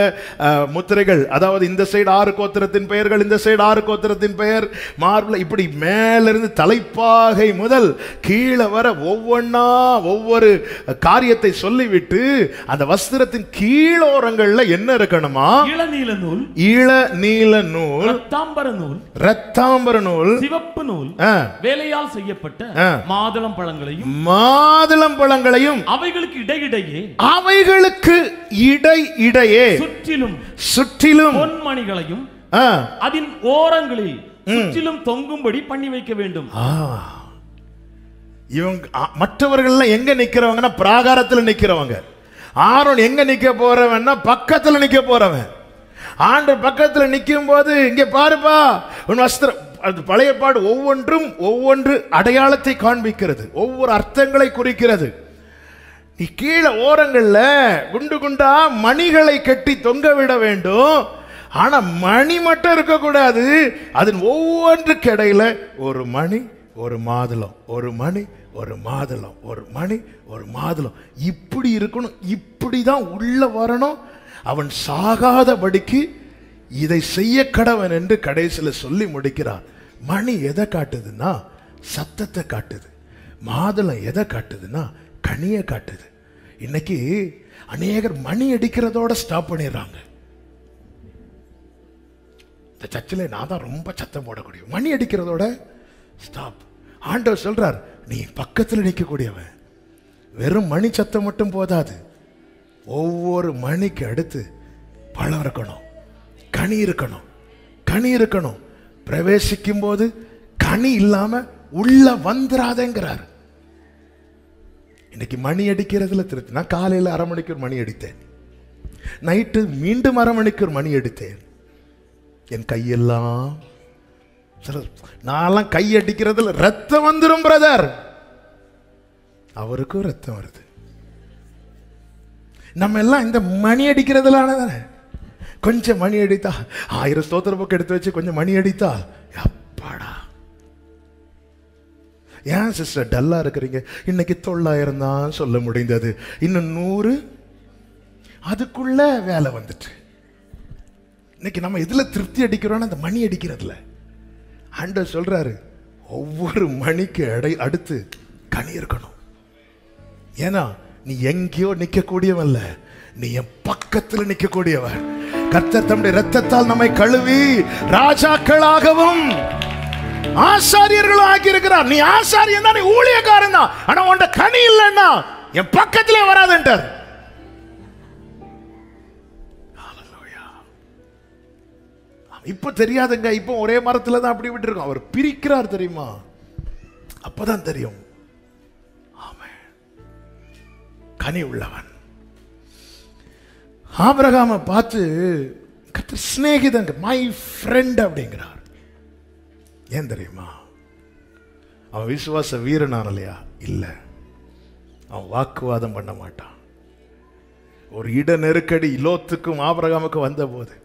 முத்திரைகள், அதாவது இந்த சைடு 6 கோத்திரத்தின் பெயர்கள், இந்த சைடு 6 கோத்திரத்தின் பெயர், மார்பிள், இப்படி மேல இருந்து தலைப்பாகை முதல் கீழே வர ஒவ்வொன்னா ஒவ்வொரு காரியத்தை சொல்லிவிட்டு அந்த வஸ்திரத்தின் கீழோரங்கள்ல என்ன இருக்கணுமா, இளநீல நூல், இளநீல நூல், ரத்தாம்பர நூல், ரத்தாம்பர நூல், சிவப்பு நூல், வேலையால் செய்யப்பட்ட மாதுளம் பழங்களையும், மாதுளம் பழங்களையும், அவைகளுக்கு இடையிடையே, அவைகளுக்கு இடையிடையே சுற்றிலும் சுற்றிலும் பொன்மணிகளையும் அதன் ஓரங்களில் சுற்றிலும் தொங்கும்படி பண்ணி வைக்க வேண்டும். இவங்க மற்றவர்கள் எங்க நிக்கிறவங்கன்னா பிராகாரத்தில் நிக்கிறவங்க, ஆரோன் எங்க நிக்க போறவன்னா பக்கத்துல நிக்க போறவன். ஆண்டவர் பக்கத்துல நிக்கும் போது இங்க பாருப்பா உன் வஸ்திரம், அது பழைய பாடு ஒவ்வொன்றும் ஒவ்வொன்று அடையாளத்தை காண்பிக்கிறது, ஒவ்வொரு அர்த்தங்களை குறிக்கிறது. நீ கீழே ஓரங்கள்ல குண்டு குண்டா மணிகளை கட்டி தொங்க விட வேண்டும். ஆனா மணி மட்டும் இருக்கக்கூடாது, அதன் ஒவ்வொன்றுக்கு இடையில ஒரு மணி ஒரு மாதுளம், ஒரு மணி ஒரு மாதுளம், ஒரு மணி ஒரு மாதுளம், இப்படி இருக்கணும். இப்படிதான் உள்ள வரணும். அவன் சாகாதபடிக்கு இதை செய்ய கடவன் என்று கடைசியில் சொல்லி முடிக்கிறார். மணி எதை காட்டுதுன்னா சத்தத்தை காட்டுது. மாதுளம் எதை காட்டுதுன்னா கனியை காட்டுது. இன்னைக்கு அநேகர் மணி அடிக்கிறதோட ஸ்டாப் பண்ணிடுறாங்க. இந்த சர்ச்சில் நான் தான் ரொம்ப சத்தம் போடக்கூடிய, மணி அடிக்கிறதோட ஸ்டாப். ஆண்டவர் சொல்றார், நீ பக்கத்தில் நிற்கக்கூடியவன். வெறும் மணி சத்தம் மட்டும் போதாது, ஒவ்வொரு மணிக்கு அடுத்து பழம் இருக்கணும், கனி இருக்கணும். கனி இருக்கணும். பிரவேசிக்கும் போது கனி இல்லாம உள்ள வந்துராதேங்கிறார். இன்னைக்கு மணி அடிக்கிறதுல திருத்தி. நான் காலையில் 1/2 மணிக்கு ஒரு மணி அடித்தேன், நைட்டு மீண்டும் 1/2 மணிக்கு ஒரு மணி அடித்தேன். என் கையெல்லாம் நான் கை அடிக்கிறதுல ரத்தம் வந்துரும் பிரதர். அவருக்கும் ரத்தம் வருது. நம்ம எல்லாம் இந்த மணி அடிக்கிறதுலான தானே. கொஞ்சம் மணி அடித்தா 1000 ஸ்தோத்திர புக் எடுத்து வச்சு கொஞ்சம் மணி அடித்தா அப்பாடா. ஏன் சிஸ்டர் டல்லா இருக்கிறீங்க? இன்னைக்கு 900 தான் சொல்ல முடிந்தது, இன்னும் 100 அதுக்குள்ள வேலை வந்துட்டு. இன்னைக்கு நம்ம இதுல திருப்தி அடிக்கிறோம்னா அந்த மணி அடிக்கிறதுல. ஆண்டவர் சொல்றாரு, ஒவ்வொரு மணிக்கு அடுத்து கனி இருக்கணும். ஏன்னா நீ எங்கேயோ நிற்கக்கூடியவன், நீ என் பக்கத்தில் நிற்கக்கூடியவர். கர்த்தர் தம்முடைய இரத்தத்தால் நம்மை கழுவி ராஜாக்களாகவும் ஆசாரியர்களும் ஆக்கி இருக்கிறார். நீ ஆசாரியன் தான், நீ ஊழியக்காரன் தான். ஆனா உன்ட கனி இல்லைன்னா என் பக்கத்திலே வராதுன்றார். இப்ப தெரியாதுங்க, இப்போ ஒரே மரத்துல தான் அப்படி விட்டு இருக்கோம். அவர் பிரிக்கிறார் தெரியுமா? அப்பதான் தெரியும் கனி உள்ளவன். ஆபிரகாமை பார்த்து கர்த்தர் சிநேகிதன், மை ஃப்ரெண்ட் அப்படிங்கிறார். ஏன் தெரியுமா? அவன் விசுவாச வீரனான இல்லையா? இல்ல, அவன் வாக்குவாதம் பண்ண மாட்டான். ஒரு இட நெருக்கடி லோத்துக்கும் ஆபிரகாமுக்கும் வந்த போது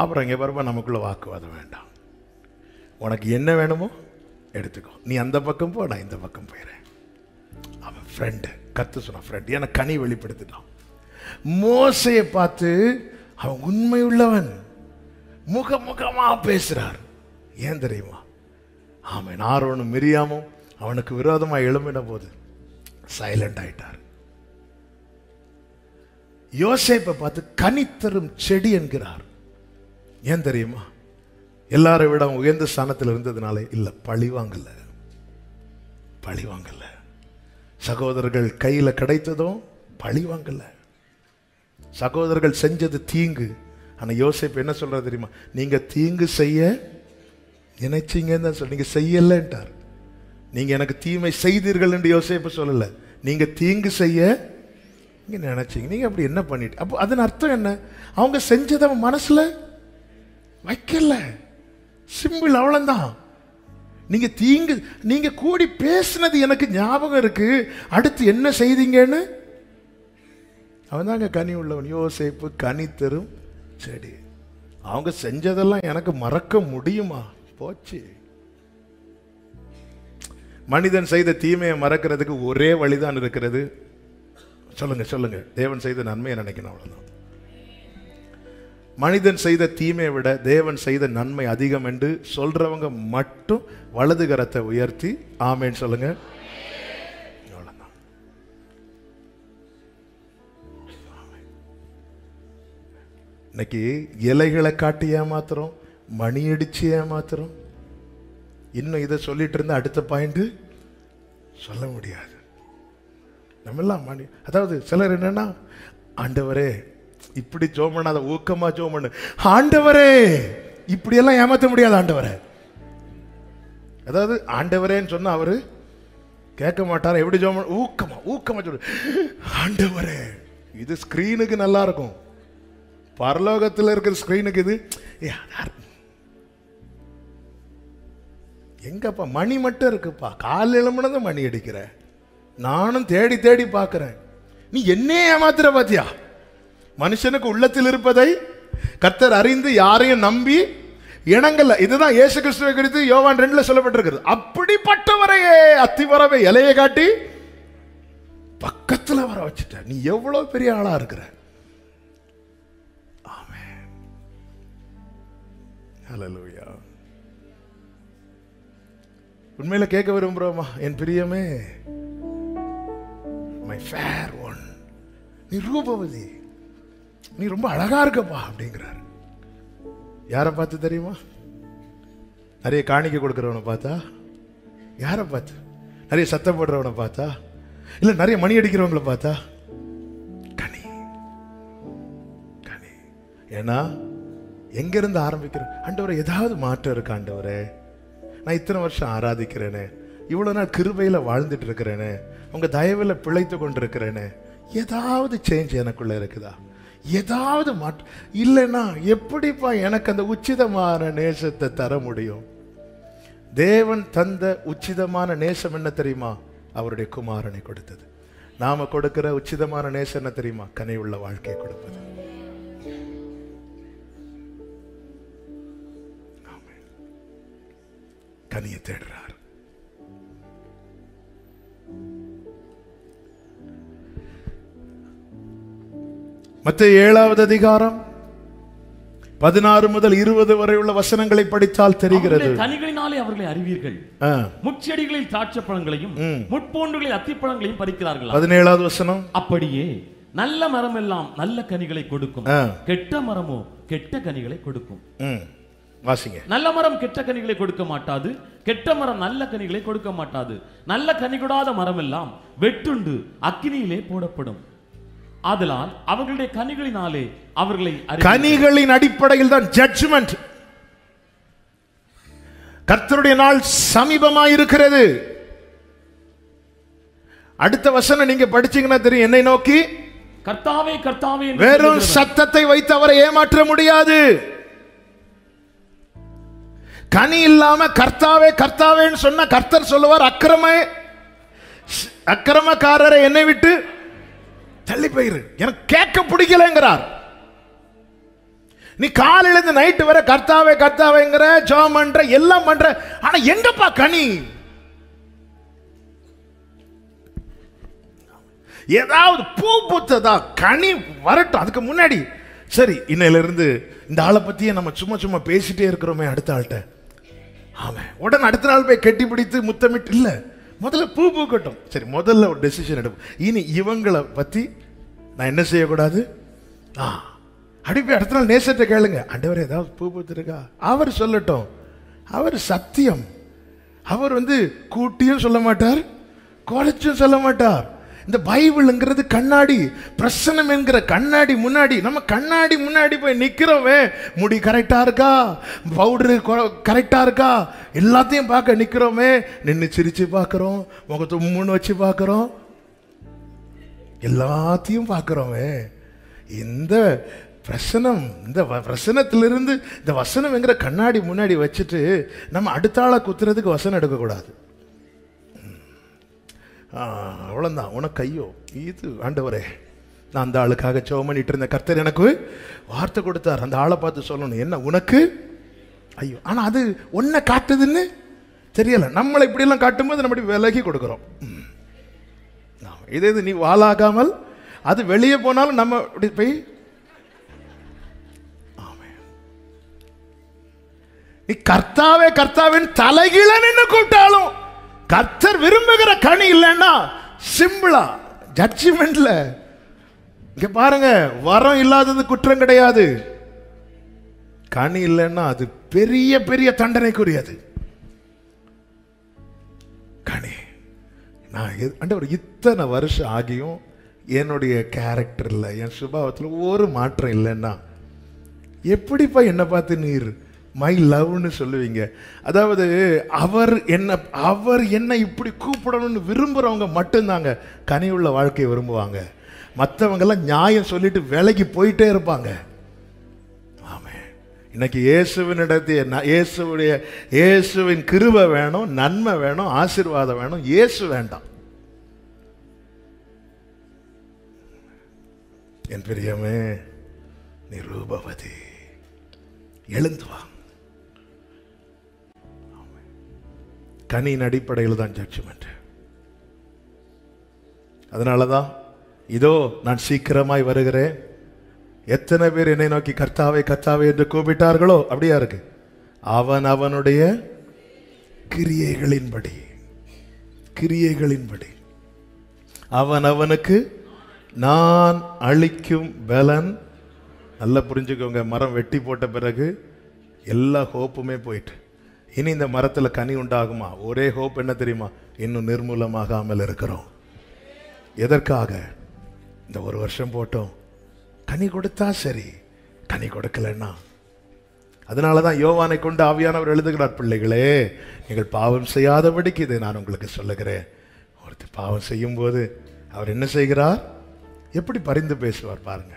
ஆபிரகாம் பரவ நமக்குள்ள வாக்குவாதம் வேண்டாம், உனக்கு என்ன வேணுமோ எடுத்துக்கோ, நீ அந்த பக்கம் போ, நான் இந்த பக்கம் போயிடுறேன். அவன் ஃப்ரெண்டு, கர்த்தர் சொன்ன ஃப்ரெண்ட். எனக்கு கனி வெளிப்படுத்திட்டான். மோசையை பார்த்து அவன் உண்மை உள்ளவன், முகமுகமா பேசுறார். ஏன் தெரியுமா? ஆமென். ஆரோனும் மிரியாமும் அவனுக்கு விரோதமாக எழும்பின போது சைலண்ட் ஆயிட்டார். யோசேப்பை பார்த்து கனி தரும் செடி என்கிறார். ஏன் தெரியுமா? எல்லாரை விட அவன் உயர்ந்த ஸ்தானத்தில் இருந்ததுனால இல்ல, பழிவாங்கல்ல. பழிவாங்கல்ல. சகோதரர்கள் கையில கிடைத்ததும் பழிவாங்கல்ல. சகோதரர்கள் செஞ்சது தீங்கு. ஆனா யோசேப்பு என்ன சொல்றாரு தெரியுமா? நீங்க தீங்கு செய்ய நினைச்சீங்கன்னு தான் சொல்ல, நீங்க செய்யலன்ட்டார். நீங்க எனக்கு தீமை செய்தீர்கள் என்று யோசேப்பு சொல்லல, நீங்க தீங்கு செய்ய நீங்க நினைச்சீங்க. நீங்க அப்படி என்ன பண்ணிட்டு, அப்போ அதன் அர்த்தம் என்ன? அவங்க செஞ்சதை அவன் மனசுல வைக்கல. சிம்பிள், அவ்வளவுதான். நீங்க தீங்கு, நீங்க கூடி பேசினது எனக்கு ஞாபகம் இருக்கு, அடுத்து என்ன செய்தீங்கன்னு. அவன் தாங்க கனி உள்ளவன். யோசேப்பு கனி தரும் செடி. அவங்க செஞ்சதெல்லாம் எனக்கு மறக்க முடியுமா? போச்சு. மனிதன் செய்த தீமையை மறக்கிறதுக்கு ஒரே வழிதான் இருக்கிறது. சொல்லுங்க சொல்லுங்க, தேவன் செய்த நன்மையை நினைக்கணும், அவ்வளவுதான். மனிதன் செய்த தீமையை விட தேவன் செய்த நன்மை அதிகம் என்று சொல்றவங்க மட்டும் வலது கரத்தை உயர்த்தி ஆமேன்னு சொல்லுங்க. இன்னைக்கு இலைகளை காட்டி ஏமாத்துறோம், மணி அடிச்சு ஏமாத்துறோம். இன்னும் இதை சொல்லிட்டு இருந்தா அடுத்த பாயிண்ட் சொல்ல முடியாது. நம்ம எல்லாம் மணி, அதாவது சிலர் என்னன்னா, ஆண்டவரே இப்படி ஜோம் பண்ணாத, ஊக்கமா ஜோம் பண்ணு. ஆண்டவரே இப்படியெல்லாம் ஏமாத்த முடியாது ஆண்டவரே. அதாவது ஆண்டவரேன்னு சொன்னா அவரு கேட்க மாட்டார். எப்படி ஜோம் ஊக்கமா ஊக்கமா சொல்லு, ஆண்டவரே இது ஸ்கிரீனுக்கு நல்லா இருக்கும், பரலோகத்தில் இருக்கிற ஸ்கிரீனுக்கு இது எங்கப்பா மணி மட்டும் இருக்குப்பா, காலையில் எழும்புனதும் மணி அடிக்கிற, நானும் தேடி தேடி பார்க்கிறேன், நீ என்னே ஏமாத்துற பாத்தியா? மனுஷனுக்கு உள்ளத்தில் இருப்பதை கர்த்தர் அறிந்து யாரையும் நம்பி இணங்கல்ல. இதுதான் இயேசு கிறிஸ்துவை குறித்து யோவான் 2 சொல்லப்பட்டிருக்கிறது. அப்படிப்பட்டவரையே அத்திவரவை இலையை காட்டி பக்கத்துல வர வச்சுட்ட. நீ எவ்வளவு பெரிய ஆளா இருக்கிற. ஆமென். ஹல்லேலூயா. உண்மையில கேட்க விரும்புறோமா? என் பிரியமே, மை ஃபேர் ஒன், நீ ரூபவதி, நீ ரொம்ப அழகா இருக்கப்பா அப்படிங்கிறார். யாரை பார்த்து தெரியுமா? நிறைய காணிக்கை கொடுக்கிறவனை பார்த்தா? யாரை பார்த்து? நிறைய சத்தம் போடுறவனை பார்த்தா? இல்ல நிறைய மணி அடிக்கிறவங்களை பார்த்தா? கனி, கனி. ஏன்னா எங்க இருந்து ஆரம்பிக்கிறோம்? ஆண்டவரே ஏதாவது மாற்றம் இருக்கு ஆண்டவரே, நான் இத்தனை வருஷம் ஆராதிக்கிறேனே, இவ்வளவு நாள் கிருபையில வாழ்ந்துட்டு இருக்கிறேனே, உங்க தயவுல பிழைத்து கொண்டிருக்கிறேனே, ஏதாவது சேஞ்ச் எனக்குள்ள இருக்குதா? ஏதாவது மாற்றம் இல்லைன்னா எப்படிப்பா எனக்கு அந்த உச்சிதமான நேசத்தை தர முடியும்? தேவன் தந்த உச்சிதமான நேசம் என்ன தெரியுமா? அவருடைய குமாரனை கொடுத்தது. நாம கொடுக்கிற உச்சிதமான நேசம் என்ன தெரியுமா? கனி உள்ள வாழ்க்கையை கொடுப்பது. கனியை தேடுறார். மத்தேயு 7வது அதிகாரம் 16 முதல் 20 வரை உள்ள வசனங்களை படித்தால் தெரிகிறது. கனிகளினாலே அவர்களை அறிவீர்கள். முட்செடிகளில் திராட்சை பழங்களையும் முட்பூண்டுகளில் அத்திப்பழங்களையும் பறிக்கிறார்கள். 17வது வசனம், அப்படியே நல்ல மரம் எல்லாம் நல்ல கனிகளை கொடுக்கும், கெட்ட மரமோ கெட்ட கனிகளை கொடுக்கும். வாசிங்க. நல்ல மரம் கெட்ட கனிகளை கொடுக்க மாட்டாது, கெட்ட மரம் நல்ல கனிகளை கொடுக்க மாட்டாது. நல்ல கனி கொடாத மரம் எல்லாம் வெட்டுண்டு அக்கினியிலே போடப்படும். ஆதலால் அவர்களுடைய கனிகளினாலே அவர்களை கனிகளின் அடிப்படையில் தான் ஜட்ஜ்மெண்ட். கர்த்தருடைய நாள் சமீபமாயிருக்கிறது. அடுத்த வசனம் நீங்க படிச்சீங்கன்னா தெரியும். என்னை நோக்கி கர்த்தாவே கர்த்தாவே வெறும் சத்தத்தை வைத்து அவரை ஏமாற்ற முடியாது. கனி இல்லாம கர்த்தாவே கர்த்தாவேன்னு சொன்ன கர்த்தர் சொல்லுவார், அக்கிரமக்காரரை என்னை விட்டு தள்ளி போயிரு, எனக்கு கேட்க பிடிக்கலங்கிறார். நீ காலையில இருந்து நைட்டு வரை கர்த்தாவே கர்த்தாவேங்கிற, ஜெபம் பண்ற, எல்லாம் பண்ற, ஆனா எங்கப்பா கனி? ஏதாவது பூ பூத்ததா? கனி வரட்டும், அதுக்கு முன்னாடி சரி இன்னையில இருந்து இந்த ஆளை பத்தியே நம்ம சும்மா சும்மா பேசிட்டே இருக்கிறோமே அடுத்த ஆள்கிட்ட, ஆமா உடனே அடுத்த நாள் போய் கெட்டி பிடித்து முத்தமிட்டு இல்ல, முதல்ல பூ பூக்கட்டும். சரி முதல்ல ஒரு டெசிஷன் எடுப்போம். இனி இவங்களை பத்தி நான் என்ன செய்யக்கூடாது? அப்படி போய் அடுத்த நாள் நேசத்தை கேளுங்க, ஆண்டவரே ஏதாவது பூ பூத்திருக்கா? அவர் சொல்லட்டும். அவர் சத்தியம். அவர் கூட்டியும் சொல்ல மாட்டார், குறைச்சும் சொல்ல மாட்டார். இந்த பைபிள்ங்கிறது கண்ணாடி, பிரசனம் என்கிற கண்ணாடி முன்னாடி, நம்ம கண்ணாடி முன்னாடி போய் நிக்கிறோமே, முடி கரெக்டா இருக்கா, பவுடரு கரெக்டா இருக்கா, எல்லாத்தையும் பார்க்க நிக்கிறோமே, நின்று சிரிச்சு பார்க்கிறோம், முகத்தை முன்னு வச்சு பார்க்கிறோம், எல்லாத்தையும் பார்க்கிறோமே. இந்த பிரசனம், இந்த பிரசனத்திலிருந்து இந்த வசனம் என்கிற கண்ணாடி முன்னாடி வச்சுட்டு நம்ம அடுத்த ஆளை குத்துறதுக்கு வசனம் எடுக்கக்கூடாது. அவ்வளோதான். உனக்கு ஐயோ இது ஆண்டவரே, நான் அந்த ஆளுக்காக ஜெபம் பண்ணிட்டு இருந்த கர்த்தர் எனக்கு வார்த்தை கொடுத்தார், அந்த ஆளை பார்த்து சொல்லணும் என்ன உனக்கு ஐயோ. ஆனால் அது ஒன்றை காட்டுதுன்னு தெரியலை. நம்மளை இப்படியெல்லாம் காட்டும்போது நம்ம இப்படி விலகி கொடுக்குறோம். இது நீ வாழாகாமல் அது வெளியே போனாலும் நம்ம இப்படி போய் நீ கர்த்தாவே கர்த்தாவின் தலைகீழ நின்று கூப்பிட்டாலும் கர்த்தர் விரும்புகிற கனி இல்லைன்னா சிம்பிளா ஜட்ஜ்மெண்ட்ல இங்க பாருங்க, வரம் இல்லாதது குற்றம் கிடையாது. கனி இல்லைன்னா அது பெரிய பெரிய தண்டனைக்குரியது. கனி நான் ஆண்டவர் இத்தனை வருஷம் ஆகியும் என்னுடைய கேரக்டர்ல என் சுபாவத்தில் ஒரு மாற்றம் இல்லைன்னா எப்படிப்பா என்னை பார்த்து நீர் மை லவ்னு சொல்லுவீங்க? அதாவது அவர் என்னை இப்படி கூப்பிடணும்னு விரும்புகிறவங்க மட்டும்தாங்க கனியுள்ள வாழ்க்கையை விரும்புவாங்க. மற்றவங்கெல்லாம் நியாயம் சொல்லிட்டு விலைக்கு போயிட்டே இருப்பாங்க. ஆமென். இன்னைக்கு இயேசுவின் கிருபை வேணும், நன்மை வேணும், ஆசீர்வாதம் வேணும். இயேசு வேண்டாம். என் பிரியமே, நீ ரூபவதி, எழுந்து வா. கனியின் அடிப்படையில் தான் ஜட்ஜ்மெண்ட். அதனாலதான் இதோ நான் சீக்கிரமாய் வருகிறேன். எத்தனை பேர் என்னை நோக்கி கர்த்தாவே கர்த்தாவே என்று கூப்பிட்டார்களோ, அப்படியா இருக்கு, அவனுடைய கிரியைகளின்படி அவனுக்கு நான் அளிக்கும் பலன். நல்லா புரிஞ்சுக்கோங்க, மரம் வெட்டி போட்ட பிறகு எல்லா ஹோப்புமே போயிட்டு இனி இந்த மரத்தில் கனி உண்டாகுமா? ஒரே ஹோப் என்ன தெரியுமா? இன்னும் நிர்மூலமாகாமல் இருக்கிறோம். எதற்காக? இந்த ஒரு வருஷம் போட்டோம், கனி கொடுத்தா சரி, கனி கொடுக்கலன்னா. அதனாலதான் யோவானை கொண்டு ஆவியானவர் எழுதுகிறார், பிள்ளைகளே நீங்கள் பாவம் செய்யாதபடிக்கு இதை நான் உங்களுக்கு சொல்லுகிறேன். ஒருத்தர் பாவம் செய்யும் போது அவர் என்ன செய்கிறார்? எப்படி பரிந்து பேசுவார் பாருங்க.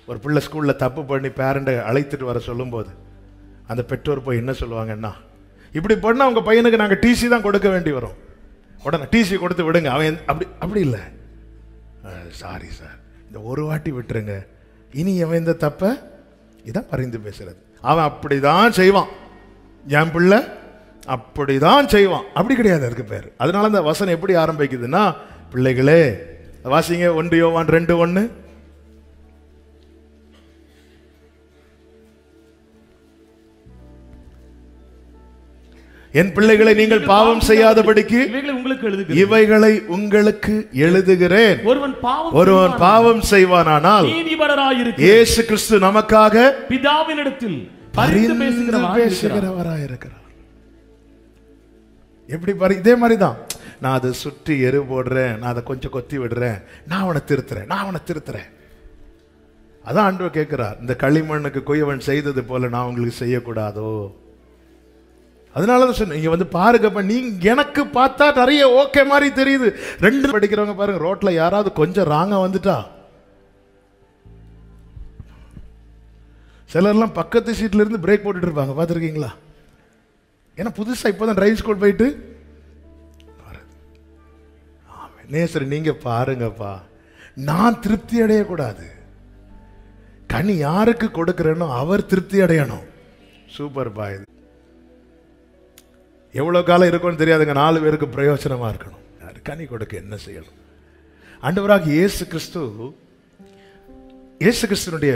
ஒரு பிள்ளை ஸ்கூல்ல தப்பு பண்ணி பேரண்ட்டை அழைத்துட்டு வர சொல்லும் போது அந்த பெற்றோர் போய் என்ன சொல்லுவாங்கன்னா, இப்படி பண்ணா உங்க பையனுக்கு நாங்கள் டிசி தான் கொடுக்க வேண்டி வரும், உடனே டிசி கொடுத்து விடுங்க. அவன் அப்படி இல்லை, சாரி சார், இந்த ஒரு வாட்டி விட்டுருங்க, இனி அவன் இந்த தப்ப இதான் பரிந்து பேசுறது. அவன் அப்படிதான் செய்வான், என் பிள்ளை அப்படிதான் செய்வான். அப்படி கிடையாது அதுக்கு பேர். அதனால இந்த வசனம் எப்படி ஆரம்பிக்குதுன்னா, பிள்ளைகளே வாசிங்க 1 யோவான் 2:1. என் பிள்ளைகளை நீங்கள் பாவம் செய்யாதபடிக்கு இவைகளை உங்களுக்கு எழுதுகிறேன். ஒருவன் பாவம் செய்வானானால் இயேசு கிறிஸ்து நமக்காக பிதாவினிடத்தில் பரிந்து பேசுகிறவராயிருக்கிறார். எப்படி இதே மாதிரிதான். நான் அதை சுற்றி எரு போடுறேன், நான் அதை கொஞ்சம் கொத்தி விடுறேன், நான் அவனை திருத்துறேன். அதான் ஆண்டவர் கேட்கிறார், இந்த களிமண்ணுக்கு கொய்யவன் செய்தது போல நான் உங்களுக்கு செய்யக்கூடாதோ? அதனாலதான் சொன்ன, நீங்க வந்து பாருங்கப்ப, நீங்க எனக்கு பார்த்தா நிறைய ஓகே மாதிரி தெரியுது. 2 படிக்கிறவங்க பாருங்க, ரோட்ல யாராவது கொஞ்சம் ராங்கா வந்துட்டா சிலர்லாம் பக்கத்து சீட்ல இருந்து பிரேக் போட்டுட்டு இருப்பாங்க, பார்த்துருக்கீங்களா? ஏன்னா புதுசா இப்போதான் டிரைவிங் ஸ்கூல் போயிட்டு நேசர், நீங்க பாருங்கப்பா, நான் திருப்தி அடையக்கூடாது. கனி யாருக்கு கொடுக்கிறேனோ அவர் திருப்தி அடையணும். சூப்பர் பா. இது எவ்வளவு காலம் இருக்கும்னு தெரியாதுங்க, 4 பேருக்கு பிரயோஜனமா இருக்கணும். கனி கொடுக்க என்ன செய்யணும்? ஆண்டவராக இயேசு கிறிஸ்துனுடைய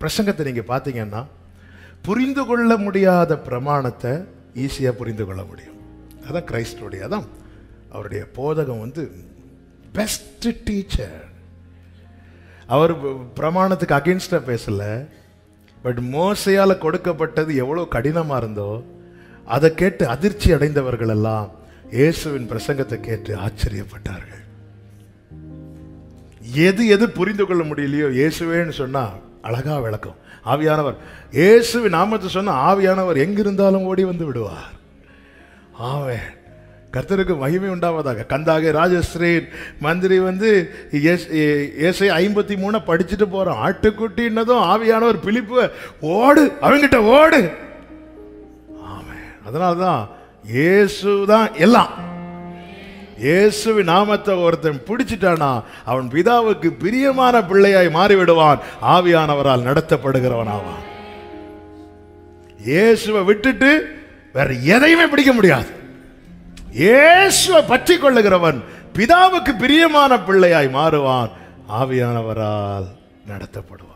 பிரசங்கத்தை நீங்க பாத்தீங்கன்னா, புரிந்து கொள்ள முடியாத பிரமாணத்தை ஈஸியா புரிந்து கொள்ள முடியும். அதான் கிறிஸ்துடைய, அதான் அவருடைய போதகம் வந்து பெஸ்ட் டீச்சர். அவர் பிரமாணத்துக்கு அகென்ஸ்டா பேசல, பட் மோசையால கொடுக்கப்பட்டது எவ்வளவு கடினமா இருந்தோ அதை கேட்டு அதிர்ச்சி அடைந்தவர்கள் எல்லாம் இயேசுவின் பிரசங்கத்தை கேட்டு ஆச்சரியப்பட்டார்கள். எது புரிந்து கொள்ள முடியலையோ இயேசுவேன்னு சொன்னா அழகா விளக்கம். ஆவியானவர், இயேசுவின் நாமத்தை சொன்னா ஆவியானவர் எங்கிருந்தாலும் ஓடி வந்து விடுவார். ஆமென். கர்த்தருக்கு மகிமை உண்டாவதாக. கந்தாக ராஜஸ்ரீன் மந்திரி வந்து ஏசாயா 53 படிச்சுட்டு போறான். ஆட்டுக்குட்டின்னதும் ஆவியானவர் பிலிப்பு, ஓடு, அவங்கிட்ட ஓடு. ஆமென். அதனால்தான் இயேசு தான் எல்லாம். இயேசுவின் நாமத்தை ஒருத்தன் பிடிச்சிட்டானா அவன் பிதாவுக்கு பிரியமான பிள்ளையாய் மாறிவிடுவான், ஆவியானவரால் நடத்தப்படுகிறவன் ஆவான். இயேசுவை விட்டுட்டு வேற எதையுமே பிடிக்க முடியாது. இயேசுவை பற்றி கொள்ளுகிறவன் பிதாவுக்கு பிரியமான பிள்ளையாய் மாறுவான், ஆவியானவரால் நடத்தப்படுவான்.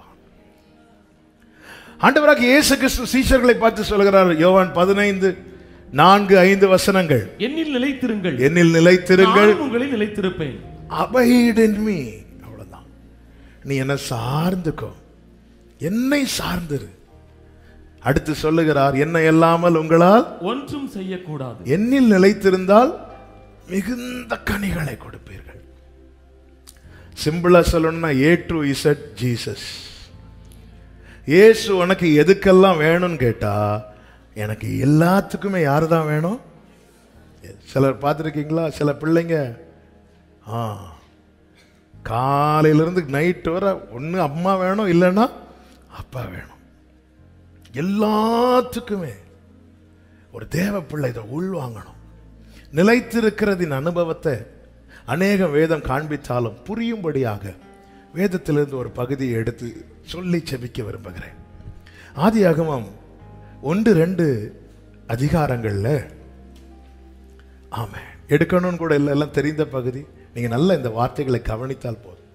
ஆண்டவராக இயேசு கிறிஸ்து சீஷர்களை பார்த்து சொல்கிறார், யோவான் 15:4-5 வசனங்கள். என்னில் நிலைத்திருங்கள், என்னில் நிலைத்திருங்கள், உங்களில் நிலைத்திருப்பேன். abide in me. அவ்வளவுதான். நீ என்ன சார்ந்துக்கோ, என்னை சார்ந்திரு. அடுத்து சொல்லுகிறார், என்னை இல்லாமல் உங்களால் ஒன்றும் செய்யக்கூடாது. என்னில் நிலைத்திருந்தால் மிகுந்த கனிகளை கொடுப்பீர்கள். சிம்பிளா சொல்லணும்னா A to Z ஜீசஸ். இயேசு உனக்கு எதுக்கெல்லாம் வேணும்னு கேட்டா, எனக்கு எல்லாத்துக்குமே யாரு தான் வேணும்? சிலர் பார்த்துருக்கீங்களா, சில பிள்ளைங்க காலையிலிருந்து நைட்டு வர ஒன்று அம்மா வேணும், இல்லைன்னா அப்பா வேணும். எல்லாத்துக்குமே ஒரு தேவ பிள்ளை இதை உள்வாங்கணும். நிலைத்திருக்கிறதின் அனுபவத்தை அநேக வேதம் காண்பித்தாலும் புரியும்படியாக வேதத்திலிருந்து ஒரு பகுதியை எடுத்து சொல்லி செபிக்க விரும்புகிறேன். ஆதியாகமம் 1-2 அதிகாரங்களில் ஆமாம் எடுக்கணும்னு கூட இல்லை, எல்லாம் தெரிந்த பகுதி. நீங்கள் நல்ல இந்த வார்த்தைகளை கவனித்தால் போதும்.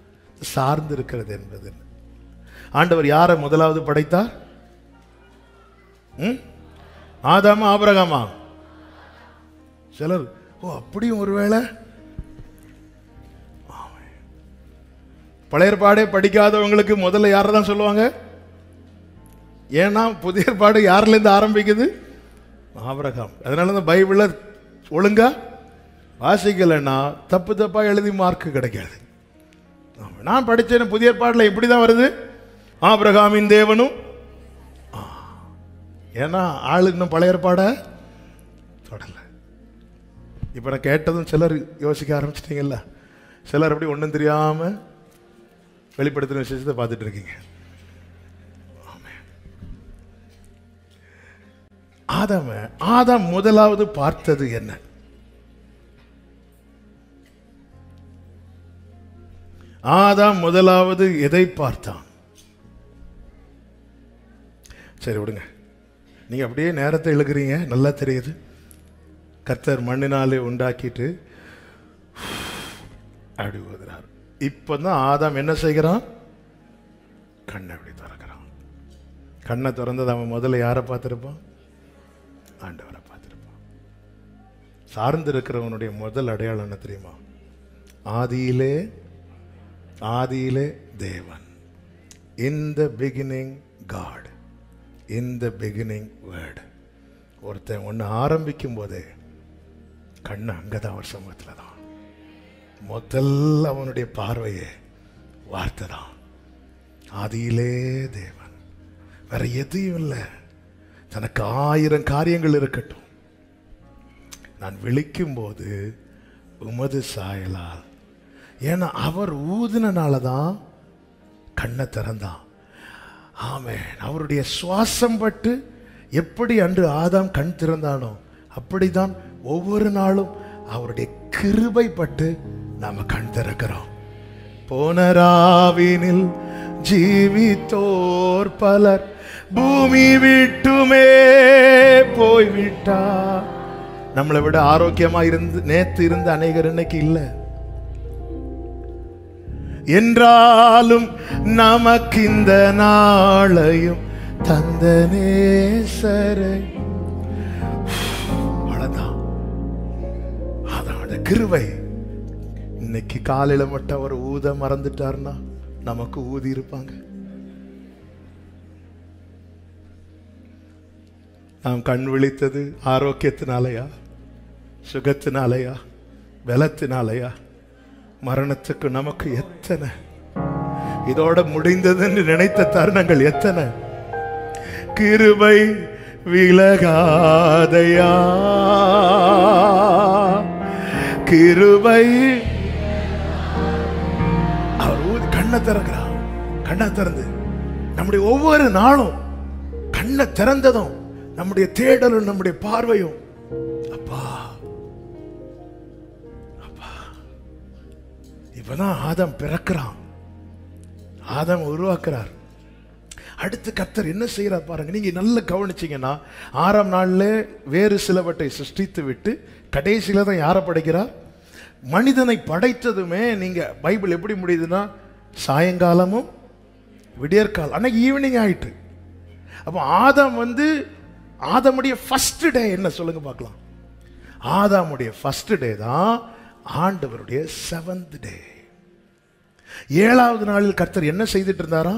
சார்ந்து இருக்கிறது என்பது ஆண்டவர் யாரை முதலாவது படைத்தார்? ஆதாமா ஆபிரகாமா? சிலர் அப்படியும் ஒருவேளை பழைய ஏற்பாடே படிக்காதவங்களுக்கு முதல்ல யாரை தான் சொல்லுவாங்க? ஏன்னா புதிய ஏற்பாடு யாரிலிருந்து ஆரம்பிக்குது? ஆபிரகாம். அதனால தான் பைபிளை ஒழுங்கா வாசிக்கலைன்னா தப்பு தப்பா எழுதி மார்க் கிடைக்காது. நான் படித்தேன் புதிய ஏற்பாட்டில் இப்படி தான் வருது, ஆபிரகாமின் தேவனும். ஏன்னா ஆளு இன்னும் பழைய ஏற்பாட தொடல. இப்போ நான் கேட்டதும் சிலர் யோசிக்க ஆரம்பிச்சிட்டீங்கல்ல. சிலர் அப்படி ஒன்றும் தெரியாம வெளிப்படுத்தின விஷயத்தை பார்த்துட்டு இருக்கீங்க. ஆதாம் முதலாவது பார்த்தது என்ன? ஆதாம் முதலாவது எதை பார்த்தான்? சரி விடுங்க, நீங்க அப்படியே நேரத்தை இழுக்கிறீங்க, நல்லா தெரியுது. கர்த்தர் மண்ணினாலே உண்டாக்கிட்டு அப்படி ஓதுறார். இப்பதான் ஆதாம் என்ன செய்கிறான்? கண்ணை அப்படி திறக்கிறான். கண்ணை திறந்தது அவன் முதல்ல யாரை பார்த்திருப்பான்? ஆண்டவரை பார்த்திருப்பான். சார்ந்து இருக்கிறவனுடைய முதல் அடையாளம் என்ன தெரியுமா? ஆதியிலே தேவன். In the beginning God, in the beginning word. ஒருத்தன் ஒன்று ஆரம்பிக்கும் போதே கண்ணு அங்கதான் அவர் சமூகத்தில் தான். முதல்ல அவனுடைய பார்வையே வார்த்தை தான். ஆதியிலே தேவன், வேற எதையும் இல்லை. தனக்கு 1000 காரியங்கள் இருக்கட்டும், நான் விழிக்கும் போது உமது சாயலால். ஏன்னா அவர் ஊதினால தான் கண்ணை திறந்தான். ஆமென். அவருடைய சுவாசம் பட்டு எப்படி அன்று ஆதாம் கண் திறந்தானோ அப்படிதான் ஒவ்வொரு நாளும் அவருடைய கிருபை பட்டு நாம கண் திறக்கிறோம். போனராவினில் ஜீவித்தோர் பலர் பூமி விட்டுமே போய்விட்டார். நம்மளை விட ஆரோக்கியமா இருந்து நேத்து இருந்த அநேகர் இன்னைக்கு இல்ல. என்றாலும் நமக்கு இந்த நாளையும் தந்த நேசரை. அதான் கிருபை. இன்னைக்கு காலையில மட்டும் அவர் ஊத மறந்துட்டார்னா நமக்கு ஊதி இருப்பாங்க. நாம் கண் விழித்தது ஆரோக்கியத்தினாலையா, சுகத்தினாலையா, பலத்தினாலையா? மரணத்துக்கு நமக்கு எத்தனை இதோட முடிந்ததுன்னு நினைத்த தருணங்கள் எத்தனை. கிருபை விலகாதையா, கிருபை. அவர் கண்ணை திறக்கிறார். கண்ணை திறந்து நம்முடைய ஒவ்வொரு நாளும் கண்ணை திறந்ததும் நம்முடைய தேடலும் நம்முடைய பார்வையும் அப்பா அப்பா. இப்பதான் ஆதாம் பிறக்கிறான், ஆதாம் உருவாக்குறார். அடுத்து கர்த்தர் என்ன செய்யறார் பாருங்க. நீங்க நல்லா கவனிச்சீங்கன்னா 6ஆம் நாள்ல வேறு சிலவற்றை சிருஷ்டித்து விட்டு கடைசியில தான் யாரை படைக்கிறார்? மனிதனை படைத்ததுமே நீங்க பைபிள் எப்படி முடியுதுன்னா சாயங்காலமும் விடியற்காலம், அன்னைக்கு ஈவினிங் ஆயிட்டு. அப்போ ஆதாம் ஆதாமுடைய ஃபர்ஸ்ட் டே என்ன சொல்லுங்க பார்க்கலாம். ஆதாமுடைய ஃபர்ஸ்ட் டே தான் ஆண்டவருடைய 7th டே. 7வது நாளில் கர்த்தர் என்ன செய்துட்டு இருந்தாரா?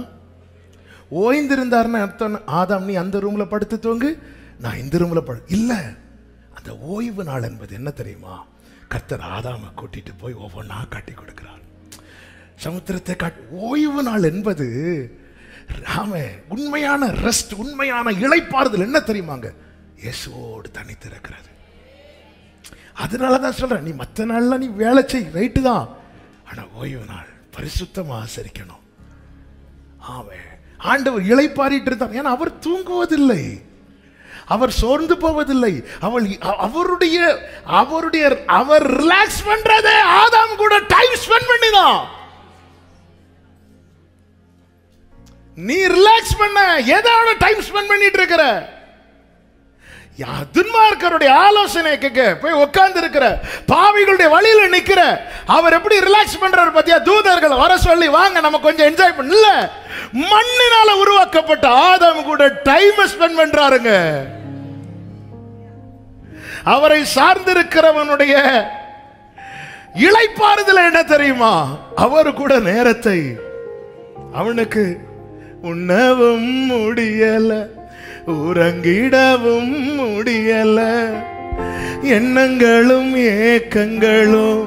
ஓய்ந்திருந்தாருன்னு அர்த்தம். ஆதாம் நீ அந்த ரூம்ல படுத்து தூங்கு, நான் இந்த ரூம்ல இல்ல. அந்த ஓய்வு நாள் என்பது என்ன தெரியுமா? கர்த்தர் ஆதாமை கூட்டிட்டு போய் ஒவ்வொன்றா காட்டி கொடுக்கிறார். சமுத்திரத்தை காட்டி. ஓய்வு நாள் என்பது உண்மையான ரெஸ்ட், உண்மையான இளைப்பாறுதல் என்ன தெரியுமாங்க? இயேசுவோடு தனித்திருக்கிறது. அதனாலதான் சொல்றேன், நீ மற்ற நாள்ல நீ வேலை செய், ரைட்டு தான். ஆனா ஓய்வு நாள் பரிசுத்தமா ஆசரிக்கணும். ஆமென். ஆண்டவர் இளைப்பாறிட்டு இருந்தார். ஏன்னா அவர் தூங்குவதில்லை, அவர் சோர்ந்து போவதில்லை. அவர் ரிலாக்ஸ் பண்றதே ஆதாம் கூட டைம் ஸ்பெண்ட் பண்ணிதான். நீ ரிலாக்ஸ் பண்ண ஏதாவது டைம் ஸ்பெண்ட் பண்ணிட்டு இருக்கிற, துன்மார்க்கருடைய ஆலோசனை கேட்க போய் உட்கார்ந்து இருக்கிற, பாவிகளுடைய வழியில நிக்கிற. அவர் எப்படி ரிலாக்ஸ் பண்றாரு பாத்தியா? தூதர்கள் வர சொல்லி வாங்க நம்ம கொஞ்சம் என்ஜாய் பண்ணல. மண்ணினால உருவாக்கப்பட்ட ஆதாம் கூட டைம் ஸ்பெண்ட் பண்றாருங்க. அவரை சார்ந்திருக்கிறவனுடைய இளைப்பாறுதல் என்ன தெரியுமா? அவர் கூட நேரத்தை, அவனுக்கு உண்ணவும் முடியல, உறங்கிடவும் முடியல, எண்ணங்களும் ஏக்கங்களும்